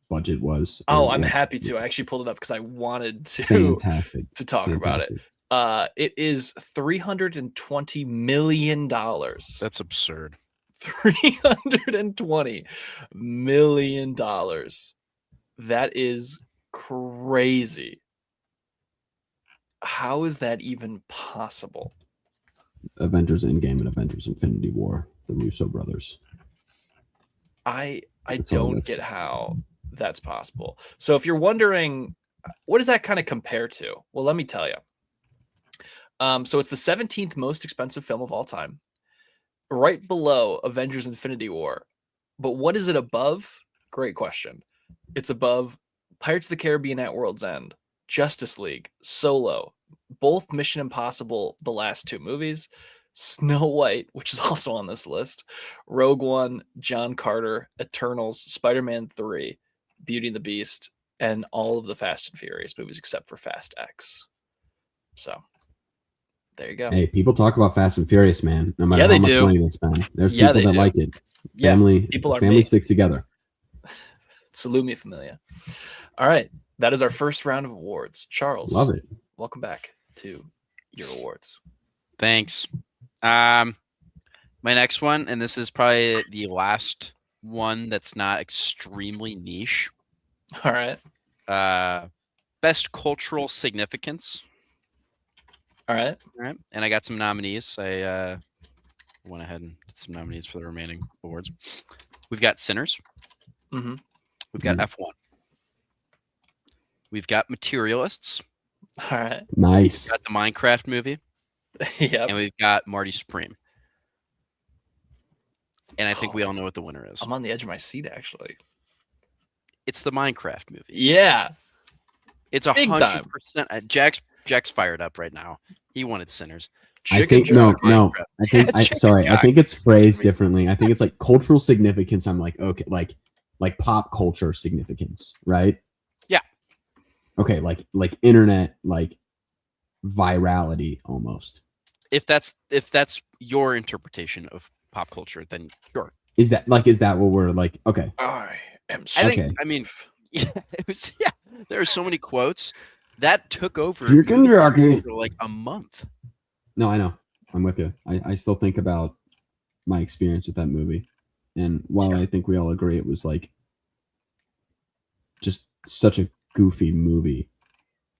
budget was?
Oh,
Or
I'm
what-
happy to. I actually pulled it up because I wanted to
Fantastic.
talk about it.
Fantastic.
It is $320 million.
That's absurd.
$320 million. That is crazy. How is that even possible?
Avengers Endgame and Avengers Infinity War, the Russo brothers.
I
That's all
don't
that's-
get how that's possible. So if you're wondering, what does that kind of compare to? Well, let me tell you. So it's the 17th most expensive film of all time, right below Avengers: Infinity War. But what is it above? Great question. It's above Pirates of the Caribbean: At World's End, Justice League, Solo, both Mission Impossible, the last two movies, Snow White, which is also on this list, Rogue One, John Carter, Eternals, Spider-Man 3, Beauty and the Beast, and all of the Fast and Furious movies except for Fast X. So there you go.
Hey, people talk about Fast and Furious, man. No matter
Yeah,
how
they
much
do.
money they spend, there's
Yeah,
people
they
that
do.
like it.
Yeah,
Family,
people are
family
me.
sticks together.
Salute me, familia. All right, that is our first round of awards. Charles,
Love it.
welcome back to your awards.
Thanks. My next one, and this is probably the last one that's not extremely niche.
All right,
Best cultural significance.
all right.
All right, and I got some nominees. I went ahead and did some nominees for the remaining awards. We've got Sinners.
Mm-hmm.
We've got F1. We've got Materialists.
All right.
Nice.
We've got the Minecraft movie,
Yep.
and we've got Marty Supreme. And I think we all know what the winner is.
I'm on the edge of my seat, actually.
It's the Minecraft movie.
Yeah.
It's
Big time.
100%. Jack's fired up right now. He wanted Sinners.
I think no. I think
Chicken
I
jock.
think it's phrased differently. I think it's like cultural significance. I'm like, okay, like pop culture significance, right?
Yeah.
Okay, like internet, like virality almost.
If that's your interpretation of pop culture, then sure.
Is that what we're like? Okay.
I am.
I
Okay.
think. I mean, yeah, it was. Yeah, there are so many quotes that took over
Chicken jockey.
for like a month.
No, I know. I'm with you. I still think about my experience with that movie. And while I think we all agree it was like just such a goofy movie,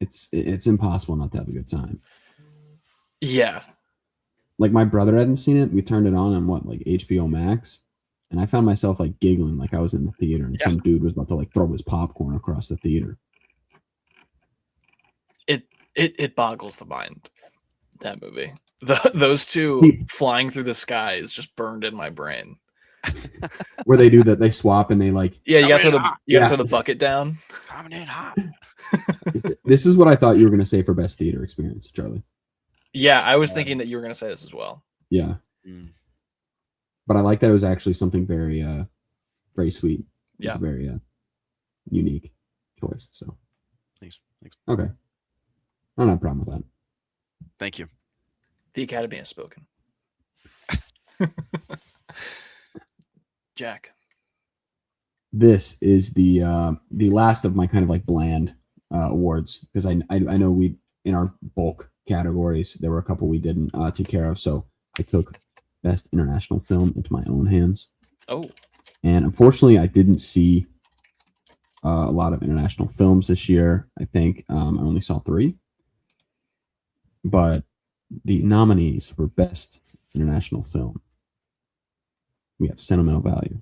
it's impossible not to have a good time.
Yeah.
Like my brother hadn't seen it. We turned it on like HBO Max. And I found myself like giggling like I was in the theater and some dude was about to like throw his popcorn across the theater.
It boggles the mind. That movie. Those two flying through the sky is just burned in my brain.
Where they do that, they swap and they like.
Yeah, you got to
Yeah.
throw the bucket down.
Coming in hot.
This is what I thought you were going to say for best theater experience, Charlie.
Yeah, I was thinking that you were going to say this as well.
Yeah.
Mm.
But I like that it was actually something very, very sweet. It's
Yeah.
a very unique choice. So.
Thanks.
Okay. I don't have a problem with that.
Thank you.
The Academy has spoken. Jack.
This is the last of my kind of like bland awards because I know we in our bulk categories there were a couple we didn't take care of, so I took best international film into my own hands.
Oh.
And unfortunately, I didn't see a lot of international films this year. I think I only saw 3. But the nominees for best international film, we have Sentimental Value,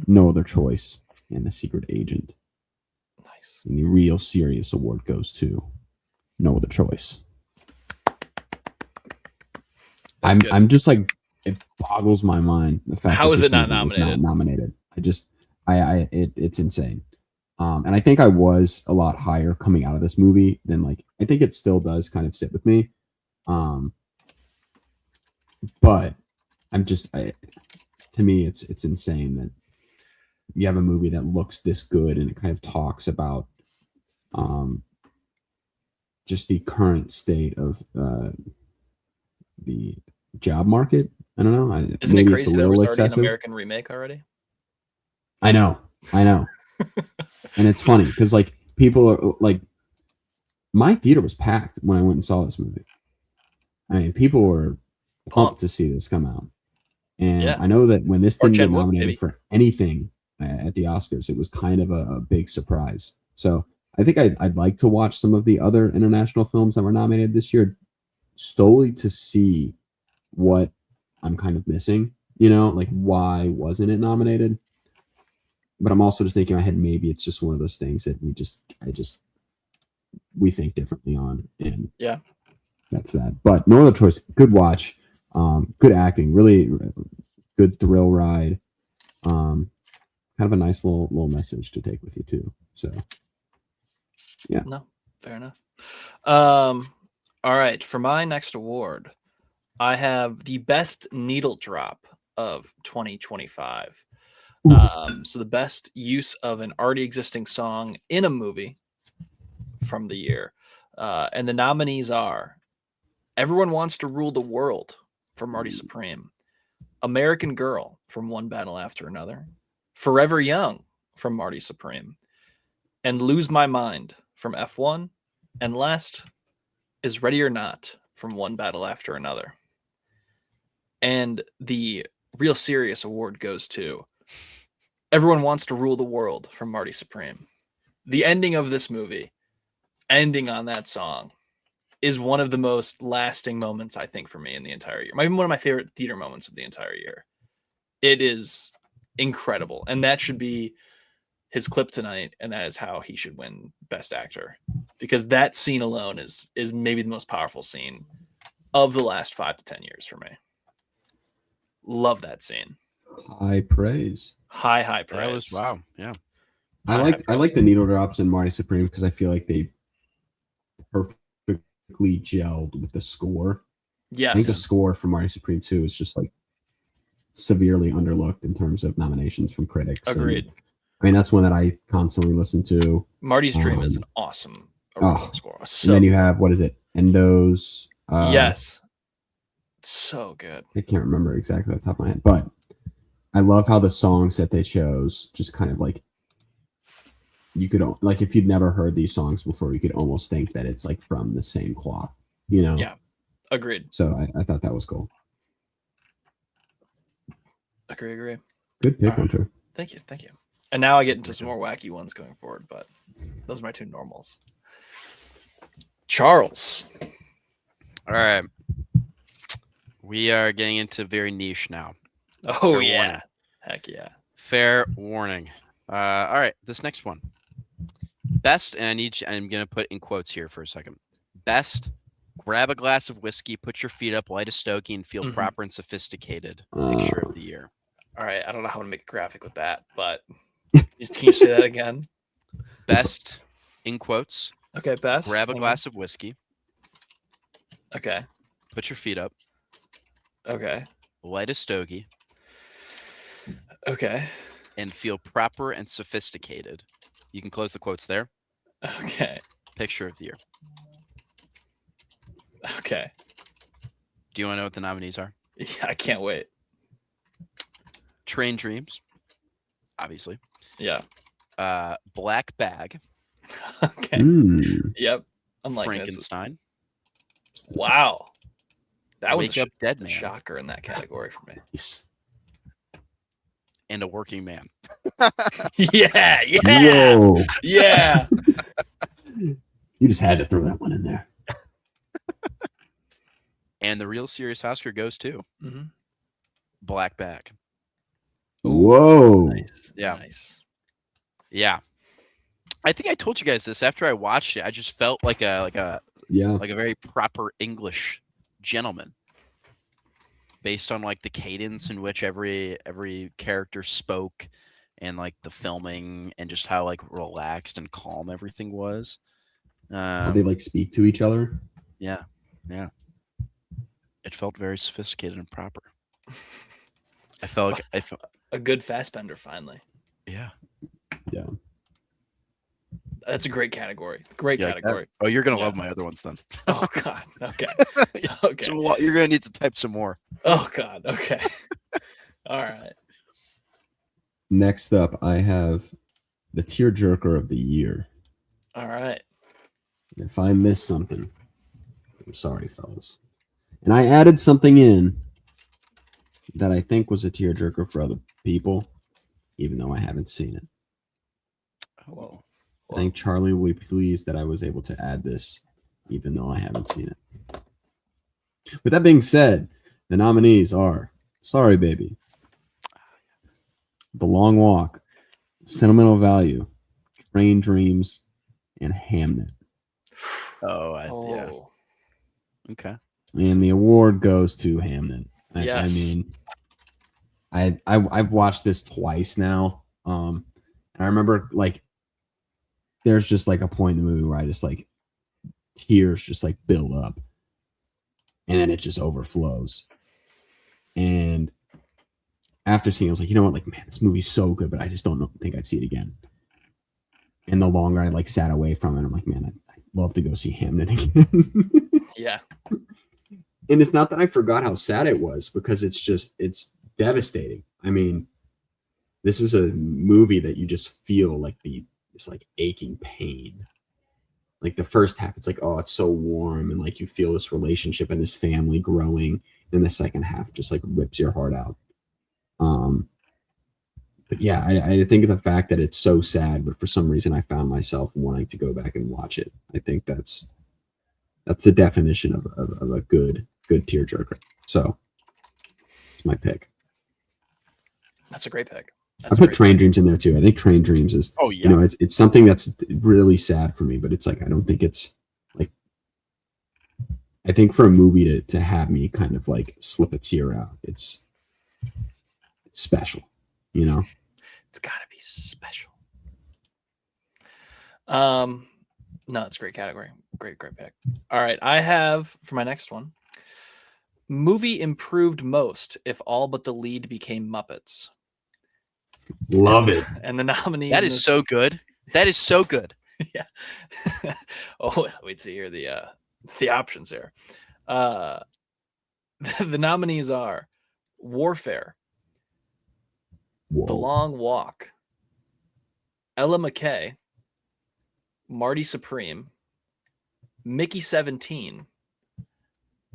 No Other Choice, and The Secret Agent.
Nice.
And the real serious award goes to No Other Choice. I'm just like, it boggles my mind the fact
How
that
is
this
it not
movie was
nominated?
not nominated. It's insane. And I think I was a lot higher coming out of this movie than like I think it still does kind of sit with me. But I'm just to me it's insane that you have a movie that looks this good and it kind of talks about just the current state of the job market. I don't know.
Isn't it
maybe
crazy there was already an American remake already?
I know. And it's funny because like people are like, my theater was packed when I went and saw this movie. I mean, people were pumped to see this come out. And
Yeah.
I know that when this
Or
didn't get
Jen Wook,
nominated
maybe.
for anything at the Oscars, it was kind of a big surprise. So I think I'd like to watch some of the other international films that were nominated this year solely to see what I'm kind of missing, like why wasn't it nominated? but I'm also just thinking in my head, maybe it's just one of those things that we think differently on, and
Yeah.
that's that. But no other choice. Good watch. Good acting. Really good thrill ride. Kind of a nice little message to take with you too. So
No, fair enough. All right, for my next award, I have the best needle drop of 2025. So the best use of an already existing song in a movie from the year. And the nominees are Everyone Wants to Rule the World from Marty Supreme, American Girl from One Battle After Another, Forever Young from Marty Supreme, and Lose My Mind from F1, and last is Ready or Not from One Battle After Another. And the Real Serious award goes to Everyone Wants to Rule the World from Marty Supreme. The ending of this movie, ending on that song, is one of the most lasting moments, I think, for me in the entire year. Maybe one of my favorite theater moments of the entire year. It is incredible. And that should be his clip tonight, and that is how he should win Best Actor. Because that scene alone is maybe the most powerful scene of the last 5 to 10 years for me. Love that scene.
high praise.
High praise.
That was wow. Yeah.
I like the needle drops in Marty Supreme because I feel like they perfectly gelled with the score.
Yes.
I think the score for Marty Supreme 2 is just like severely underlooked in terms of nominations from critics.
Agreed.
And, I mean, that's one that I constantly listen to.
Marty's Dream is an awesome original score. So,
and then you have, what is it? Endo's.
yes. So good.
I can't remember exactly off the top of my head, but I love how the songs that they chose just kind of like, you could, like, if you'd never heard these songs before, you could almost think that it's like from the same cloth, you know?
Yeah. Agreed.
So I thought that was cool.
Agree.
Good pick, Hunter.
Thank you. And now I get into some more wacky ones going forward, but those are my two normals. Charles.
All right. We are getting into very niche now.
Oh,
Fair
yeah.
warning.
Heck yeah.
Fair warning. All right. This next one. Best, and I'm going to put in quotes here for a second. Best, grab a glass of whiskey, put your feet up, light a stogie, and feel proper and sophisticated. Picture of the year.
All right. I don't know how to make a graphic with that, but can you say that again?
Best, in quotes.
Okay, best.
Grab a glass of whiskey.
Okay.
Put your feet up.
Okay.
Light a stogie.
Okay.
And feel proper and sophisticated. You can close the quotes there.
Okay.
Picture of the year.
Okay.
Do you want to know what the nominees are?
Yeah, I can't wait.
Train Dreams, obviously.
Yeah.
Black Bag.
Okay. Yep. I'm like
Frankenstein.
Wow. That was
Wake Up Dead
a
Man.
shocker in that category for me.
And A Working Man.
Yeah.
Whoa.
Yeah.
You just had to throw that one in there.
And the Real Serious Oscar goes to Black Bag.
Whoa.
Nice.
Yeah.
Nice.
Yeah. I think I told you guys this after I watched it. I just felt like a very proper English gentleman, based on like the cadence in which every character spoke, and like the filming, and just how like relaxed and calm everything was.
How they like speak to each other.
Yeah. It felt very sophisticated and proper. I felt
a good Fassbender finally.
Yeah.
That's a great category. Great category.
Oh, you're gonna love my other ones then.
Oh God. Okay. Okay.
So you're gonna need to type some more.
Oh God. Okay. All right.
Next up, I have the tearjerker of the year.
All right.
If I missed something, I'm sorry, fellas. And I added something in that I think was a tearjerker for other people, even though I haven't seen it.
Whoa.
I think Charlie will be pleased that I was able to add this, even though I haven't seen it. With that being said, the nominees are Sorry Baby, The Long Walk, Sentimental value, Train Dreams, and Hamnet.
Oh, yeah.
Oh,
Okay.
And the award goes to Hamnet. I
Yes.
mean, I've watched this twice now. And I remember like there's just like a point in the movie where I just like tears just like build up, and then it just overflows. And after seeing it, I was like, you know what, like, man, this movie's so good, but I just don't think I'd see it again. And the longer I like sat away from it, I'm like, man, I'd love to go see Hamnet again.
yeah.
And it's not that I forgot how sad it was, because it's devastating. I mean, this is a movie that you just feel like this like aching pain. Like the first half, it's like, oh, it's so warm, and like you feel this relationship and this family growing. And the second half just like rips your heart out. But yeah, I think the fact that it's so sad, but for some reason I found myself wanting to go back and watch it. I think that's the definition of a good tearjerker. So it's my pick.
That's a great pick.
I put Train Dreams in there too. I think Train Dreams is,
Oh yeah.
you know, it's something that's really sad for me, but it's like, I don't think it's like, I think for a movie to have me kind of like slip a tear out, it's special, you know?
It's gotta be special. No, it's a great category. Great pick. All right. I have for my next one. Movie improved most if all but the lead became Muppets.
Love it.
And the nominees.
That is so good. That is so good.
Yeah. Oh, wait to hear the options here. The nominees are Warfare,
Whoa.
The Long Walk, Ella McKay, Marty Supreme, Mickey 17,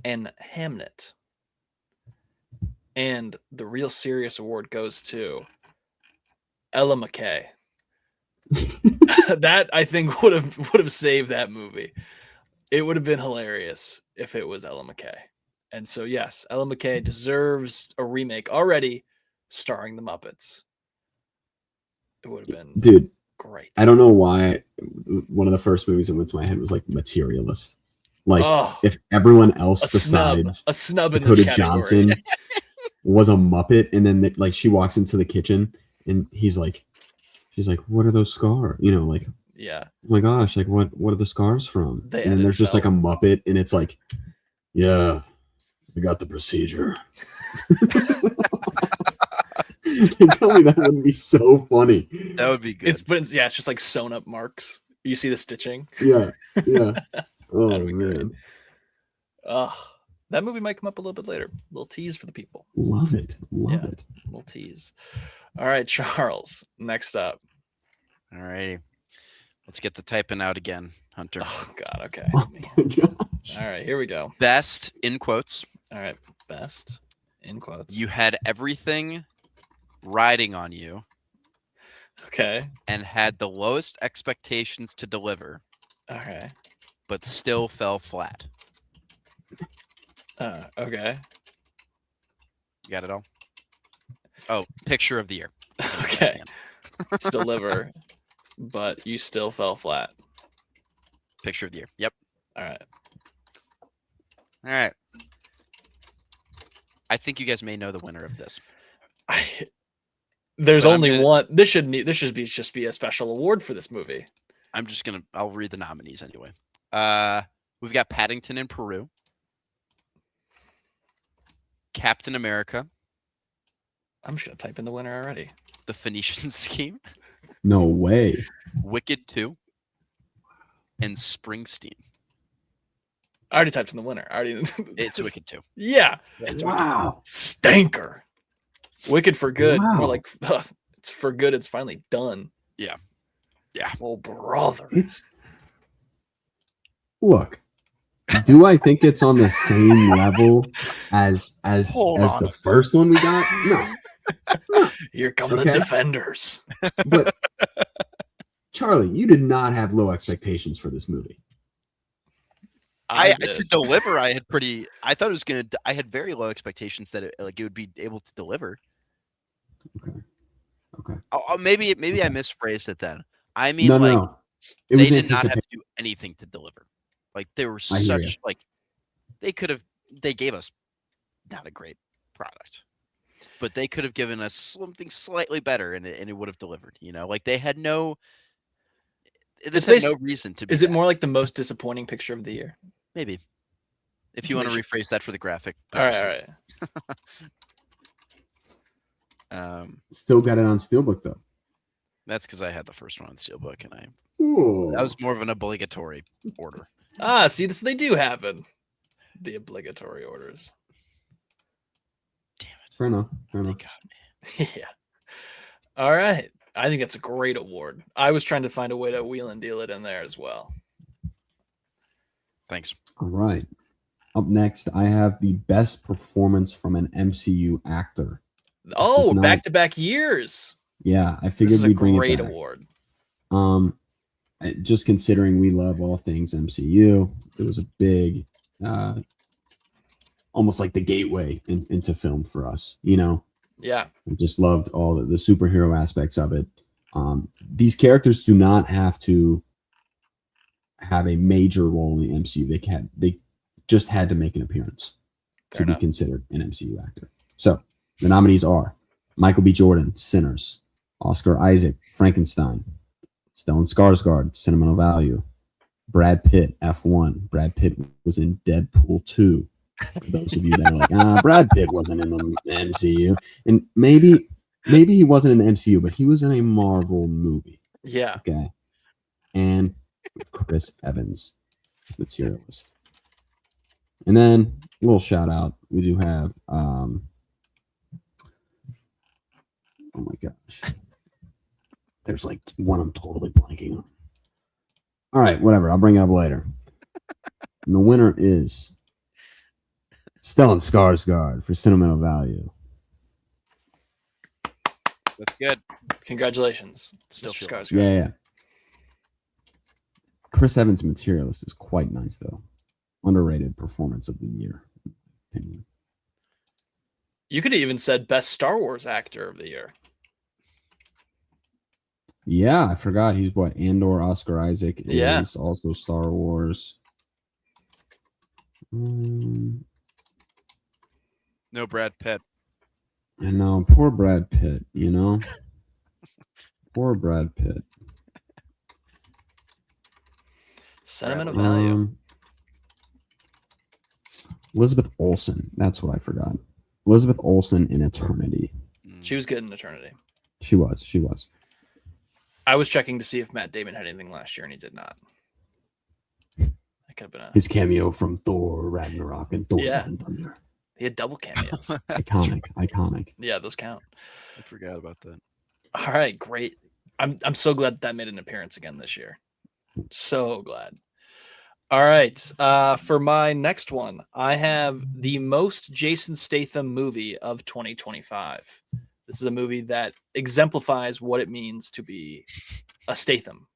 and Hamnet. And the Real Serious Award goes to Ella McKay. That I think would have saved that movie. It would have been hilarious if it was Ella McKay. And so yes, Ella McKay deserves a remake already starring the Muppets. It would have been
Dude,
great.
I don't know why one of the first movies that went to my head was like Materialist. Like if everyone else
a snub
besides
in
Dakota
this category.
Johnson was a Muppet, and then like she walks into the kitchen and she's like, what are those scars? You know, like,
Yeah.
oh my gosh, like what are the scars from?
They
And then there's just like a
edit
Muppet, and it's like, yeah, we got the procedure. Tell me that wouldn't be so funny.
That would be good.
It's just like sewn up marks. You see the stitching.
Yeah. Oh
That'd be
man,
That movie might come up a little bit later. A little tease for the people.
love it.
Yeah.
It.
A little tease. All right, Charles. Next up.
All right. Let's get the typing out again, Hunter.
Oh God. Okay.
Oh my gosh.
All right. Here we go.
Best in quotes.
All right. Best in quotes.
You had everything riding on you
Okay.
and had the lowest expectations to deliver,
Okay.
but still fell flat.
Okay.
You got it all? Oh, picture of the year.
Okay. To deliver, but you still fell flat.
Picture of the year. Yep.
All right.
All right. I think you guys may know the winner of this.
There's
But I'm
only
gonna-
one. This should just be a special award for this movie.
I'll read the nominees anyway. We've got Paddington in Peru, Captain America,
I'm just gonna type in the winner already.
The Phoenician Scheme,
No way.
Wicked 2, and Springsteen.
I already typed in the winner.
It's
Just-
Wicked 2.
Yeah.
It's
Wow.
Stinker. Wicked for good.
Wow.
More like it's for good. It's finally done.
Yeah.
Oh brother.
It's look. Do I think it's on the same level as
Hold on.
the first one we got? No.
Here come the
Okay.
defenders.
But Charlie, you did not have low expectations for this movie.
I
did.
to deliver, I thought it was gonna. I had very low expectations that it would be able to deliver.
Okay.
Maybe I
Okay.
misphrased it then. I mean,
No,
like
no. It
they
was
did not have
anticipated.
to do anything to deliver. Like they were
I hear you.
such like they gave us not a great product, but they could have given us something slightly better, and it would have delivered. You know, like they had no. This had no reason to be.
Is it
bad.
more like the most disappointing picture of the year?
Maybe. If you want to rephrase that for the graphic.
All right.
Still got it on Steelbook though.
That's because I had the first one on Steelbook, and
Ooh.
that was more of an obligatory order.
See, they do happen. The obligatory orders.
Damn it!
Fair enough. Fair
They
enough.
got me.
Yeah. All right. I think that's a great award. I was trying to find a way to wheel and deal it in there as well.
Thanks.
All right. Up next, I have the best performance from an MCU actor.
Oh,
not-
back-to-back years.
Yeah, I
This
figured
is a
we'd bring
great
it back.
award.
Just considering we love all things MCU, it was a big, almost like the gateway into film for us. You know,
Yeah.
I just loved all the superhero aspects of it. These characters do not have to have a major role in the MCU. They just had to make an appearance
Fair
to
enough.
be considered an MCU actor. So the nominees are Michael B. Jordan, Sinners; Oscar Isaac, Frankenstein; Stellan Skarsgård, Sentimental Value; Brad Pitt, F1. Brad Pitt was in Deadpool 2. For those of you that are like, Brad Pitt wasn't in the MCU, and maybe he wasn't in the MCU, but he was in a Marvel movie.
Yeah.
Okay, and Chris Evans, Materialist. And then a little shout out. We do have oh my gosh. There's like one I'm totally blanking on. All right, whatever. I'll bring it up later. And the winner is Stellan Skarsgård for Sentimental Value.
That's good.
Congratulations,
Still
Mr.
feeling it.
Skarsgård.
Yeah. Chris Evans' Materialist is quite nice, though. Underrated performance of the year, in my opinion.
You could have even said best Star Wars actor of the year.
Yeah, I forgot. He's what? Andor, Oscar Isaac.
Yeah.
Is also Star Wars.
No Brad Pitt.
I know. Poor Brad Pitt, you know? Poor Brad Pitt.
Sentimental value.
Elizabeth Olsen. That's what I forgot. Elizabeth Olsen in Eternity.
She was good in Eternity.
She was.
I was checking to see if Matt Damon had anything last year, and he did not. That could have been
His cameo from Thor Ragnarok and Thor
Yeah.
Love and Thunder.
He had double cameos.
Iconic.
Yeah, those count.
I forgot about that.
All right, great. I'm so glad that made an appearance again this year. So glad. All right. For my next one, I have the most Jason Statham movie of 2025. This is a movie that exemplifies what it means to be a Statham.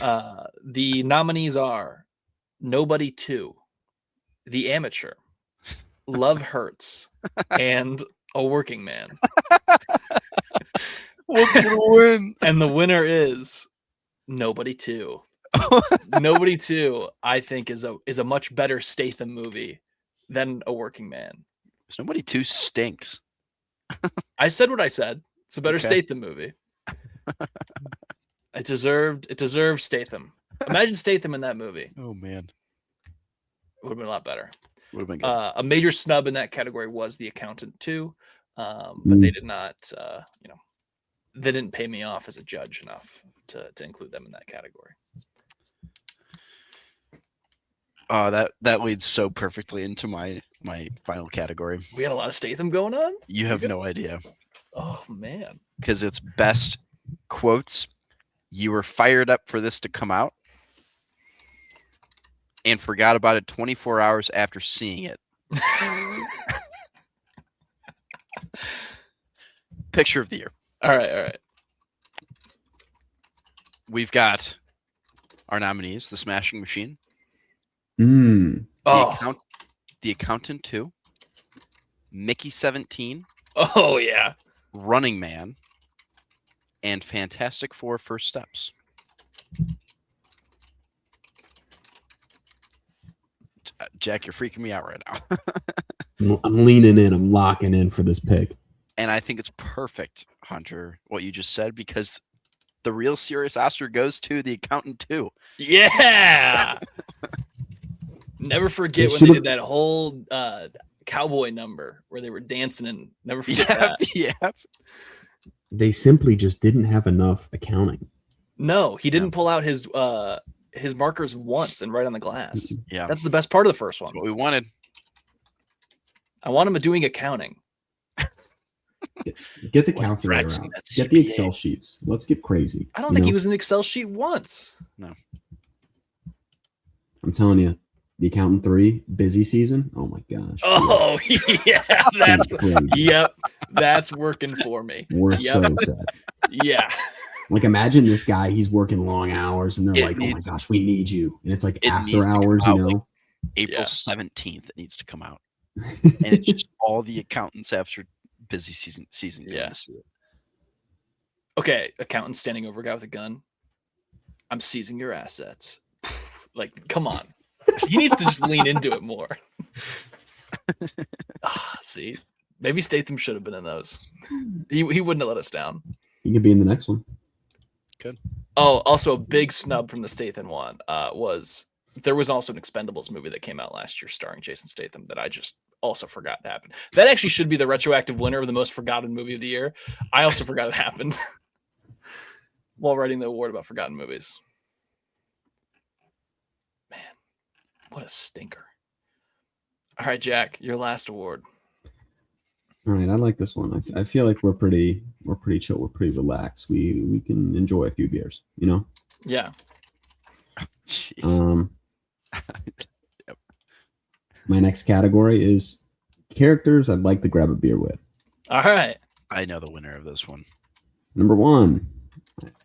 The nominees are Nobody 2, The Amateur, Love Hurts, and A Working Man.
What's gonna win?
And the winner is Nobody 2. Nobody 2, I think, is a much better Statham movie than A Working Man.
Nobody 2 stinks.
I said what I said. It's a better
Okay.
Statham movie. It deserved Statham. Imagine Statham in that movie.
Oh man,
It would have been a lot better.
would have been good.
A major snub in that category was The Accountant 2, but they did not, they didn't pay me off as a judge enough to include them in that category.
That leads so perfectly into my final category.
We had a lot of Statham going on.
You have no idea
Oh man.
because it's best quotes. You were fired up for this to come out and forgot about it 24 hours after seeing it. Picture of the year.
All right.
We've got our nominees: The Smashing Machine,
Oh,
The Accountant 2, Mickey 17,
oh yeah.
Running Man, and Fantastic Four: First Steps. Jack, you're freaking me out right now.
I'm leaning in. I'm locking in for this pick.
And I think it's perfect, Hunter, what you just said, because the real serious Oscar goes to The Accountant too.
Yeah. Never forget
They
when they
should've-
did that whole cowboy number where they were dancing, and never forget that.
Yeah.
They simply just didn't have enough accounting.
No, he didn't pull out his markers once and write on the glass.
Yeah.
That's the best part of the first one.
That's what we wanted.
I want him doing accounting.
Get the
What
calculator
Rex
out.
and that
Get the
CPA.
Excel sheets. Let's get crazy.
I don't
you
think he
know?
was in the Excel sheet once.
I'm telling you, The Accountant 3, busy season. Oh my gosh.
Oh yeah, that's
Crazy.
yep, that's working for me.
We're
Yep.
so sad.
Yeah,
Like, imagine this guy, he's working long hours, and they're
It
like, oh my
needs-
gosh, we need you. And it's like
it
after
needs to come
hours,
out,
you
like,
know?
April
Yeah.
17th, it needs to come out. And it's just all the accountants after busy season going
Yeah.
to see it.
okay. Accountant standing over a guy with a gun. I'm seizing your assets. Like, come on. He needs to just lean into it more. See, maybe Statham should have been in those. He wouldn't have let us down.
He could be in the next one.
Oh, also a big snub from the Statham one was there was also an Expendables movie that came out last year starring Jason Statham that I just also forgot happened. That actually should be the retroactive winner of the most forgotten movie of the year. I also forgot it happened while writing the award about forgotten movies. Man, what a stinker. All right, Jack, your last award.
All right, I like this one. I feel like we're pretty chill. We're pretty relaxed. We can enjoy a few beers, you know?
Yeah.
Jeez. Yep.
My next category is characters I'd like to grab a beer with.
All right.
I know the winner of this one.
Number 1,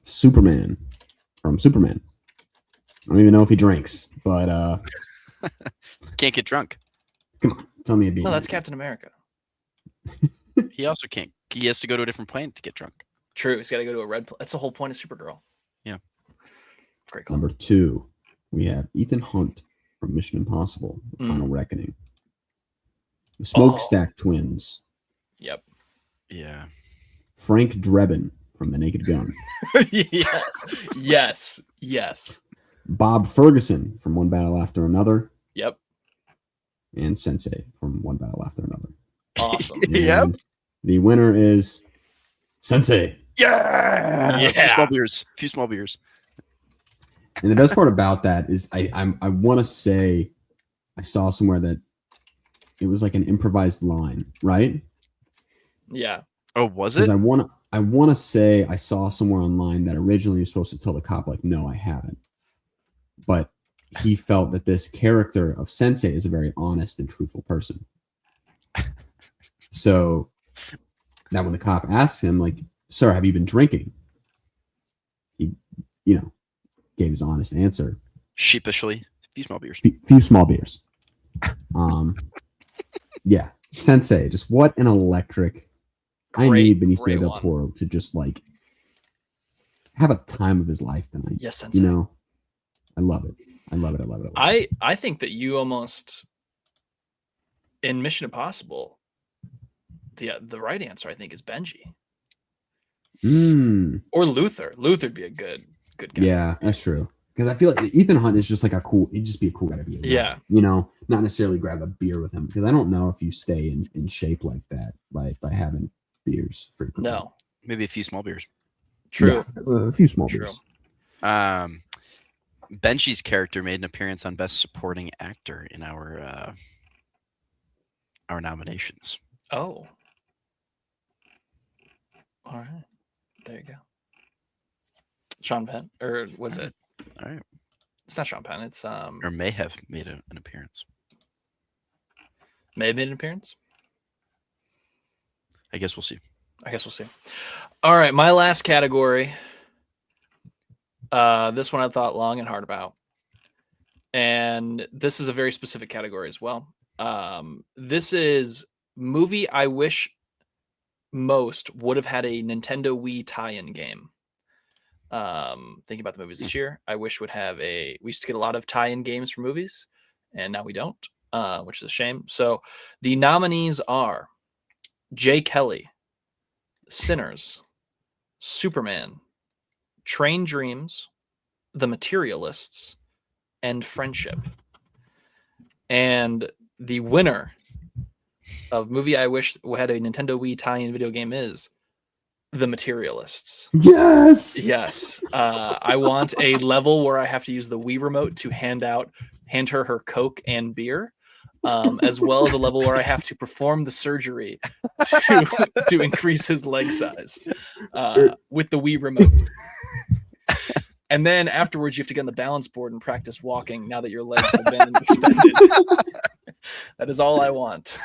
Superman from Superman. I don't even know if he drinks, but
Can't get drunk.
come on, tell me a beer.
No, that's Captain America.
He also can't. He has to go to a different planet to get drunk.
True. He's got to go to a red. That's the whole point of Supergirl.
Yeah.
Great call.
Number 2, we have Ethan Hunt from Mission Impossible: The
Mm.
Final Reckoning. The Smokestack Twins.
Yep.
Yeah.
Frank Drebin from The Naked Gun.
Yes. Yes. Yes.
Bob Ferguson from One Battle After Another.
Yep.
And Sensei from One Battle After Another.
Awesome.
Yep.
And the winner is Sensei.
Yeah.
Yeah.
Few small beers.
And the best part about that is I want to say I saw somewhere that it was like an improvised line, right?
Yeah.
Oh, was
Because
it?
I want to say I saw somewhere online that originally you're supposed to tell the cop like, no, I haven't. But he felt that this character of Sensei is a very honest and truthful person. So that when the cop asks him, like, sir, have you been drinking? He, gave his honest answer.
Sheepishly. Few small beers.
Few small beers. Yeah. Sensei, just what an electric. I need Benicio
great
del
one.
Toro to just like have a time of his life tonight.
Yes, Sensei.
You know, I love it. I love it. I love it. I love it.
I think that you almost in Mission Impossible, the right answer I think is Benji
Mm,
or Luther. Luther'd be a good guy.
yeah, that's true. Because I feel like Ethan Hunt is just like he'd just be a cool guy to be around.
Yeah.
You know, not necessarily grab a beer with him because I don't know if you stay in shape like that by having beers frequently.
No.
Maybe a few small beers.
True.
Yeah, a few small
True.
beers.
Benji's character made an appearance on Best Supporting Actor in our nominations.
Oh. All right. There you go. Sean Penn, or was it?
All right.
It's not Sean Penn. It's
Or may have made an appearance.
may have made an appearance.
I guess we'll see.
I guess we'll see. All right, my last category. This one I thought long and hard about, and this is a very specific category as well. This is movie I wish most would have had a Nintendo Wii tie-in game. Thinking about the movies this year, I wish would have we used to get a lot of tie-in games for movies, and now we don't, which is a shame. So the nominees are Jay Kelly, Sinners, Superman, Train Dreams, The Materialists, and Friendship. And the winner of movie I wish had a Nintendo Wii tie-in video game is The Materialists.
Yes.
Yes. I want a level where I have to use the Wii remote to hand her her Coke and beer, as well as a level where I have to perform the surgery to increase his leg size with the Wii remote. And then afterwards, you have to get on the balance board and practice walking now that your legs have been expended. That is all I want.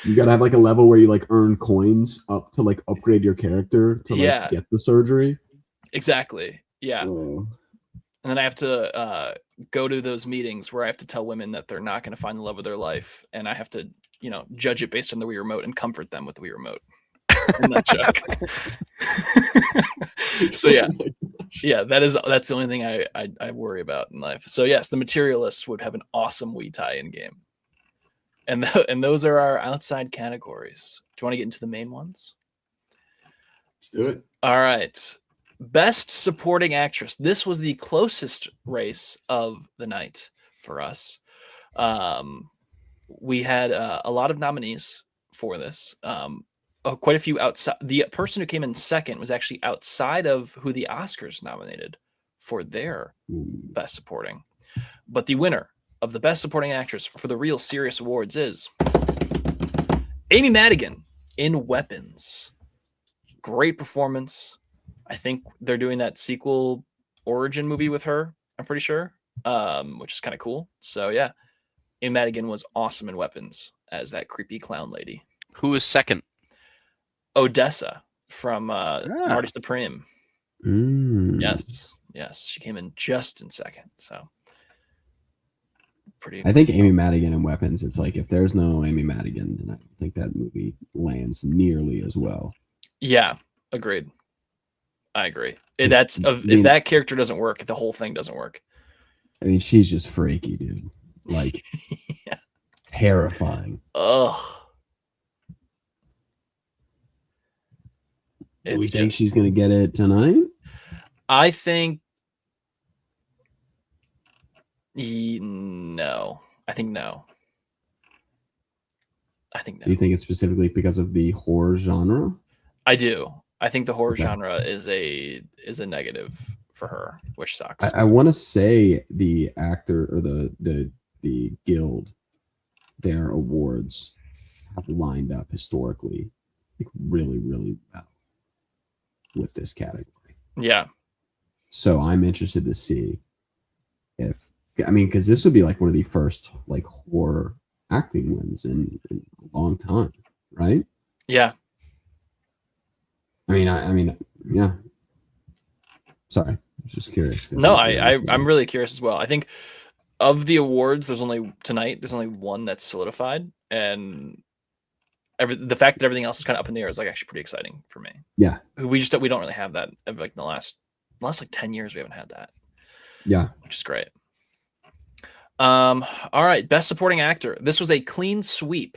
You gotta have like a level where you like earn coins up to like upgrade your character to like get the surgery.
Exactly. Yeah.
Oh.
And then I have to go to those meetings where I have to tell women that they're not going to find the love of their life, and I have to, judge it based on the Wii remote and comfort them with the Wii remote. In that joke. So that's the only thing I worry about in life. So yes, The Materialists would have an awesome Wii tie-in game, and those are our outside categories. Do you want to get into the main ones?
Let's do it.
All right. Best Supporting Actress. This was the closest race of the night for us. We had a lot of nominees for this. Quite a few outside. The person who came in second was actually outside of who the Oscars nominated for their Best Supporting. But the winner of the Best Supporting Actress for the Real Serious Awards is Amy Madigan in Weapons. Great performance. I think they're doing that sequel origin movie with her, I'm pretty sure, which is kind of cool. So yeah, Amy Madigan was awesome in Weapons as that creepy clown lady.
Who was second?
Odessa from Marty Supreme. Yes, she came in just in second. So pretty.
I think Amy Madigan in Weapons. It's like if there's no Amy Madigan, then I don't think that movie lands nearly as well.
Yeah, agreed. I agree. If that character doesn't work, the whole thing doesn't work.
I mean, she's just freaky, dude. Like, terrifying.
Ugh.
Do we think she's going to get it tonight?
I think no. I think no.
Do you think it's specifically because of the horror genre?
I do. I think the horror genre is a negative for her, which sucks.
I want to say the actor or the guild, their awards have lined up historically like really, really well with this category.
Yeah.
So I'm interested to see because this would be like one of the first like horror acting wins in a long time, right?
Yeah.
I mean, yeah. Sorry, I was just curious.
No, I'm really curious as well. I think of the awards, there's only one that's solidified, and the fact that everything else is kind of up in the air is like actually pretty exciting for me.
Yeah,
we don't really have that like in the last like 10 years. We haven't had that.
Yeah,
which is great. All right, Best Supporting Actor. This was a clean sweep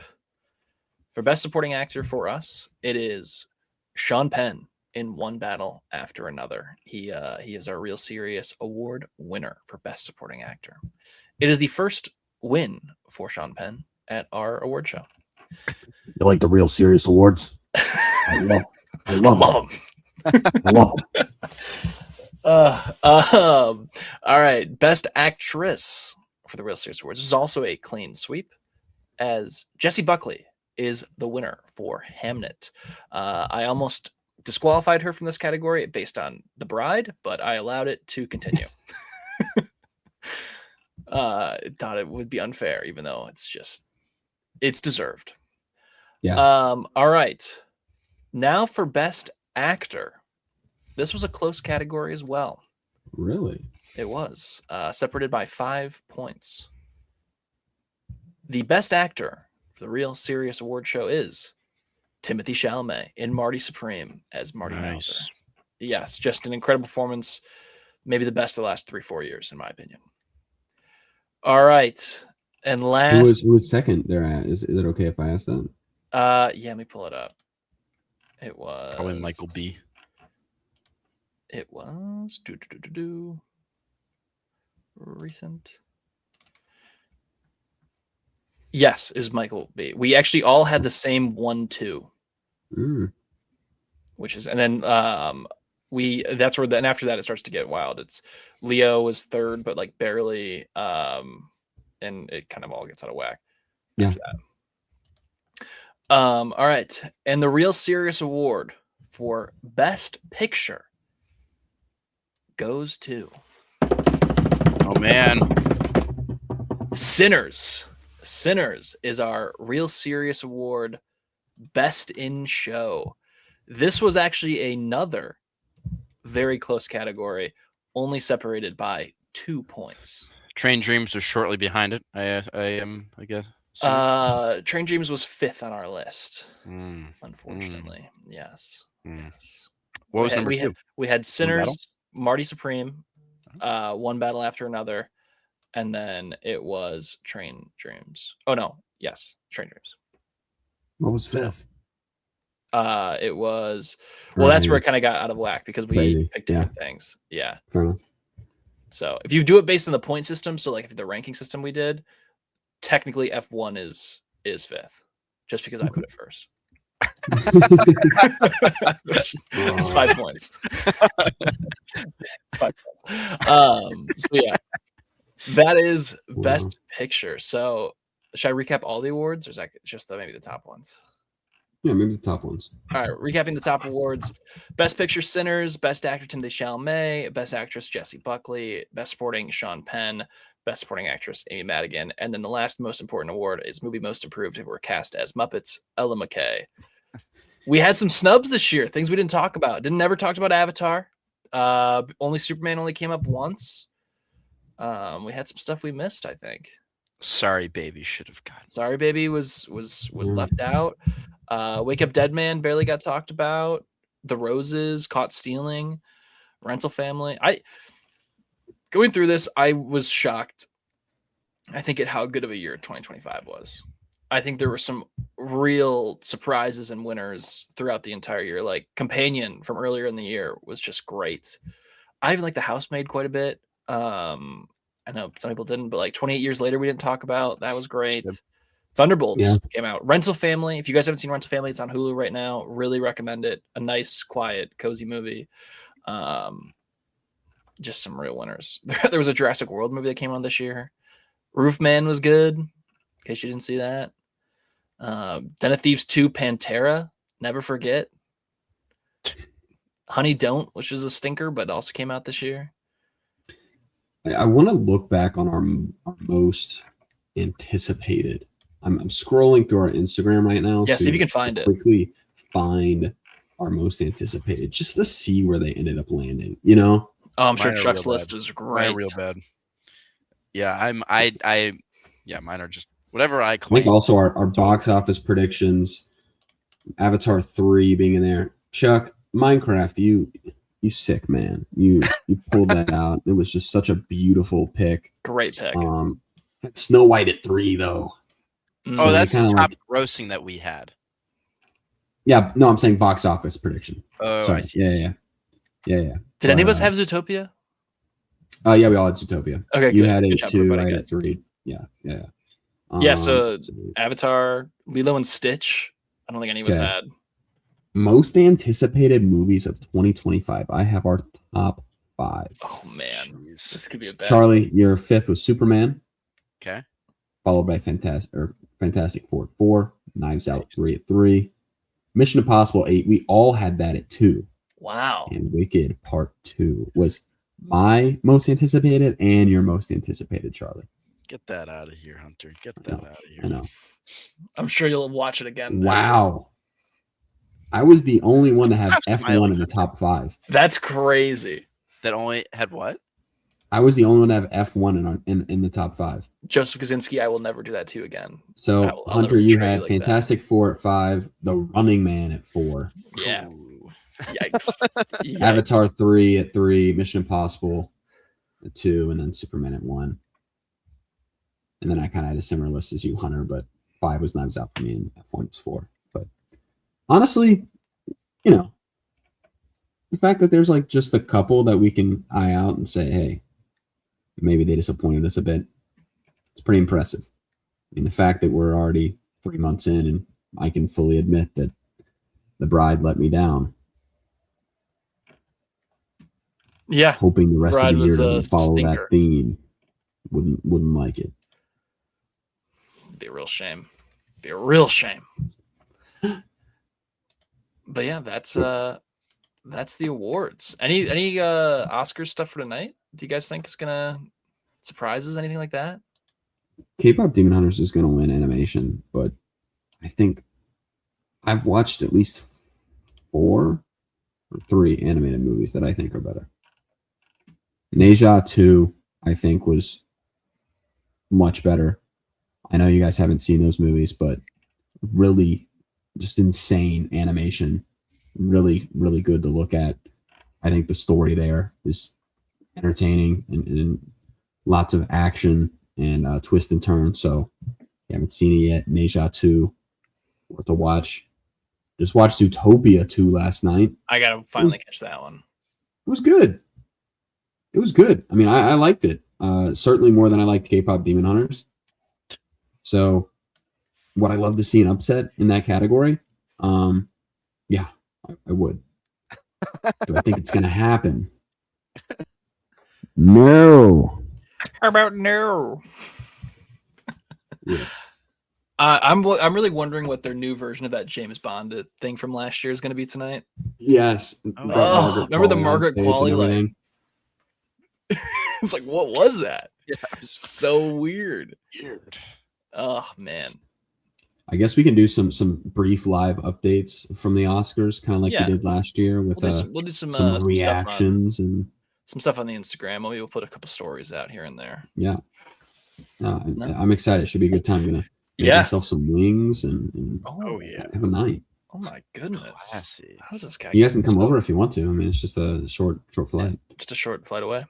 for Best Supporting Actor for us. It is Sean Penn in One Battle After Another. He is our Real Serious Award winner for Best Supporting Actor. It is the first win for Sean Penn at our award show.
You like the Real Serious Awards? I love them. I love them.
All right, Best Actress for the Real Serious Awards. This is also a clean sweep, as Jessie Buckley is the winner for Hamnet. I almost disqualified her from this category based on The Bride, but I allowed it to continue. Thought it would be unfair, even though it's deserved.
Yeah.
All right. Now for Best Actor. This was a close category as well.
Really?
It was separated by 5 points. The Best Actor for the Real Serious Award show is Timothy Chalamet in Marty Supreme as Marty Mauser.
Nice.
Yes, just an incredible performance. Maybe the best of the last 3-4 years, in my opinion. All right. And last,
Who was second there? Is it okay if I ask that?
yeah, let me pull it up. It was
Probably Michael B.
It was recent. Yes, it was Michael B. We actually all had the same 1-2, which is, and then that's where then after that it starts to get wild. It's Leo was third, but like barely, and it kind of all gets out of whack.
Yeah.
All right, and the Real Serious Award for Best Picture goes to
Oh man.
Sinners. Sinners is our Real Serious Award, Best in Show. This was actually another very close category, only separated by 2 points.
Train Dreams was shortly behind it. I guess.
Train Dreams was 5th on our list,
Mm.
unfortunately. Yes.
Mm.
Yes.
What was number 2?
We had Sinners,
Battle?
Marty Supreme, one battle after another, and then it was Train Dreams. Oh no, yes, Train Dreams.
What was fifth?
It was that's where it kind of got out of whack because we
Crazy.
picked different things. Yeah.
Fair enough.
So if you do it based on the point system, so like if the ranking system we did, technically F1 is 5th, just because I put it first. It's 5 points. It's 5 points. So yeah, that is Best Picture. So should I recap all the awards, or is that just maybe the top ones?
Yeah, maybe the top ones.
All right, recapping the top awards: Best Picture, Sinners; Best Actor, Timothée Chalamet; Best Actress, Jessie Buckley; Best Supporting, Sean Penn; Best Supporting Actress, Amy Madigan; and then the last most important award is Movie Most Improved, who were cast as Muppets, Ella McKay. We had some snubs this year, things we didn't talk about. Never talked about Avatar. Only Superman only came up once. We had some stuff we missed, I think.
Sorry, Baby should have gotten.
Sorry, Baby was left out. Wake Up Dead Man barely got talked about. The Roses, Caught Stealing, Rental Family. Going through this, I was shocked, I think, at how good of a year 2025 was. I think there were some real surprises and winners throughout the entire year. Like Companion from earlier in the year was just great. I even like The Housemaid quite a bit. I know some people didn't, but like 28 Years Later, we didn't talk about. That was great.
Good.
Thunderbolts came out. Rental Family. If you guys haven't seen Rental Family, it's on Hulu right now. Really recommend it. A nice, quiet, cozy movie. Just some real winners. There was a Jurassic World movie that came on this year. Roofman was good, in case you didn't see that. Den of Thieves 2, Pantera. Never forget. Honey Don't, which is a stinker, but also came out this year.
I want to look back on our most anticipated. I'm scrolling through our Instagram right now.
Yeah, see if you can find it.
Quickly find our most anticipated, just to see where they ended up landing. You know?
Oh, I'm sure
Mine are
Chuck's
real
list
bad.
is
Mine
great.
are real bad. Yeah, mine are just whatever I
I
claim.
think also our box office predictions, Avatar 3 being in there. Chuck, Minecraft, you sick man. You pulled that out. It was just such a beautiful pick.
Great pick.
Had Snow White at 3 though.
Mm.
Oh,
So
that's the
kinda
top
like-
grossing that we had.
Yeah, no, I'm saying box office prediction.
Oh,
Sorry.
I see. I see.
Yeah.
Did any of us have Zootopia?
Yeah, we all had Zootopia.
Okay,
You
good.
had
Good
it
job,
too.
everybody,
I had
guys.
it 3. Yeah.
Yeah, so Avatar, Lilo and Stitch. I don't think any of us
Okay.
had.
most anticipated movies of 2025. I have our top 5.
Oh man,
Jeez.
this could be a bad.
Charlie, your 5th was Superman,
Okay.
followed by Fantastic Four at 4, Knives Out 3 at 3, Mission Impossible 8. We all had that at 2.
Wow.
And Wicked Part 2 was my most anticipated and your most anticipated, Charlie.
Get that out of here, Hunter. Get that out of here.
I know.
I'm sure you'll watch it again.
Wow. I was the only one to have
I'm
F1
smiling.
in the top 5.
That's crazy.
That only had what?
I was the only one to have F1 in the top 5.
Joseph Kaczynski, I will never do that to you again.
So
I'll
Hunter,
never
you
betray you
had
like that.
Fantastic Four at 5, The Running Man at 4,
Yeah.
Ooh.
Yikes. Yikes.
Avatar 3 at 3, Mission Impossible at 2, and then Superman at 1. And then I kind of had a similar list as you, Hunter, but 5 was Knives Out for me, and F1 was 4. But honestly, you know, the fact that there's like just a couple that we can eye out and say, hey, maybe they disappointed us a bit, it's pretty impressive. I mean, the fact that we're already 3 months in and I can fully admit that The Bride let me down,
Yeah.
hoping the rest
Bride
of the year
was a
doesn't follow
stinker.
that theme. Wouldn't like it.
Be a real shame. Be a real shame. But yeah, that's the awards. Any Oscars stuff for tonight? Do you guys think is gonna surprises, anything like that?
K-pop Demon Hunters is going to win animation, but I think I've watched at least 4 or 3 animated movies that I think are better. Neja 2, I think, was much better. I know you guys haven't seen those movies, but really just insane animation. Really, really good to look at. I think the story there is entertaining and lots of action and twist and turn. So if you haven't seen it yet, Neja 2, worth to watch. Just watched Zootopia 2 last night.
I gotta finally catch that one.
It was good. It was good. I mean, I liked it. Certainly more than I liked K-pop Demon Hunters. So would I love to see an upset in that category? Yeah, I would. Do I think it's going to happen? No.
How about no?
Yeah.
I'm really wondering what their new version of that James Bond thing from last year is going to be tonight.
Yes.
Oh, remember the Margaret Qualley, like-
everything.
It's like, what was that?
Yeah, it was
So weird.
weird.
Oh man.
I guess we can do some brief live updates from the Oscars, kind of like
Yeah.
we did last year with
We'll do some
some
stuff
reactions and
some stuff on the Instagram. Maybe we'll put a couple stories out here and there.
yeah. I'm excited. It should be a good time. Gonna make
Yeah.
myself some wings and
Oh
yeah.
have a night.
Oh my goodness.
Classy.
How does this guy?
You
get
guys can come
so-
over if you want to. I mean, it's just a short flight.
Just a short flight away.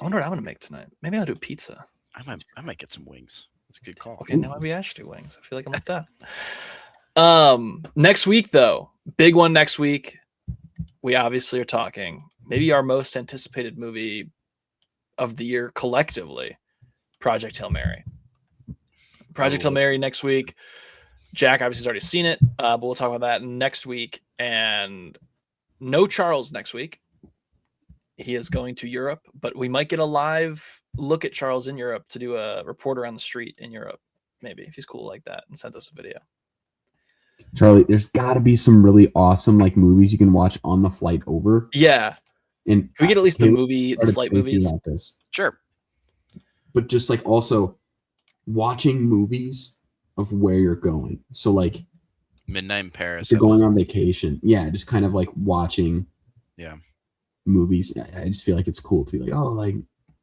I wonder what I'm gonna make tonight. Maybe I'll do pizza.
I might get some wings. That's a good call.
Okay, now maybe I should do wings. I feel like I'm left out. Next week though, big one next week. We obviously are talking maybe our most anticipated movie of the year collectively, Project Hail Mary. Project Hail Mary next week. Jack obviously has already seen it, but we'll talk about that next week. And no Charles next week. He is going to Europe, but we might get a live look at Charles in Europe to do a reporter on the street in Europe, maybe, if he's cool like that and sends us a video.
Charlie, there's got to be some really awesome like movies you can watch on the flight over.
Yeah.
And
Can we get at least the
Caleb
movie, the
started
flight
thinking
movies?
about this,
Sure.
but just like also watching movies of where you're going. So like
Midnight in Paris.
if you're going on vacation, yeah, just kind of like watching,
Yeah.
movies. I just feel like it's cool to be like, oh, like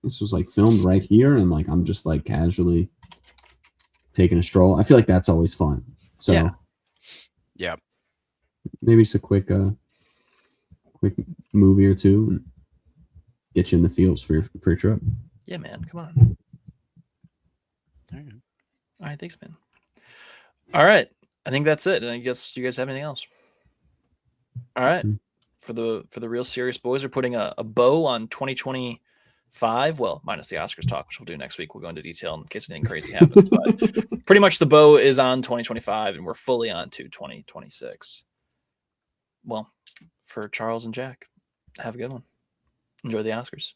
this was like filmed right here, and like I'm just like casually taking a stroll. I feel like that's always fun. So
Yeah.
Yeah.
maybe just a quick movie or two and get you in the feels for your trip.
Yeah, man. Come on.
There you go.
All right. Thanks, man. All right. I think that's it. And I guess you guys have anything else? All right.
Mm.
For the real serious boys, we're putting a bow on 2025. Well, minus the Oscars talk, which we'll do next week. We'll go into detail in case anything crazy happens. But pretty much the bow is on 2025, and we're fully on to 2026. Well, for Charles and Jack, have a good one. Enjoy the Oscars.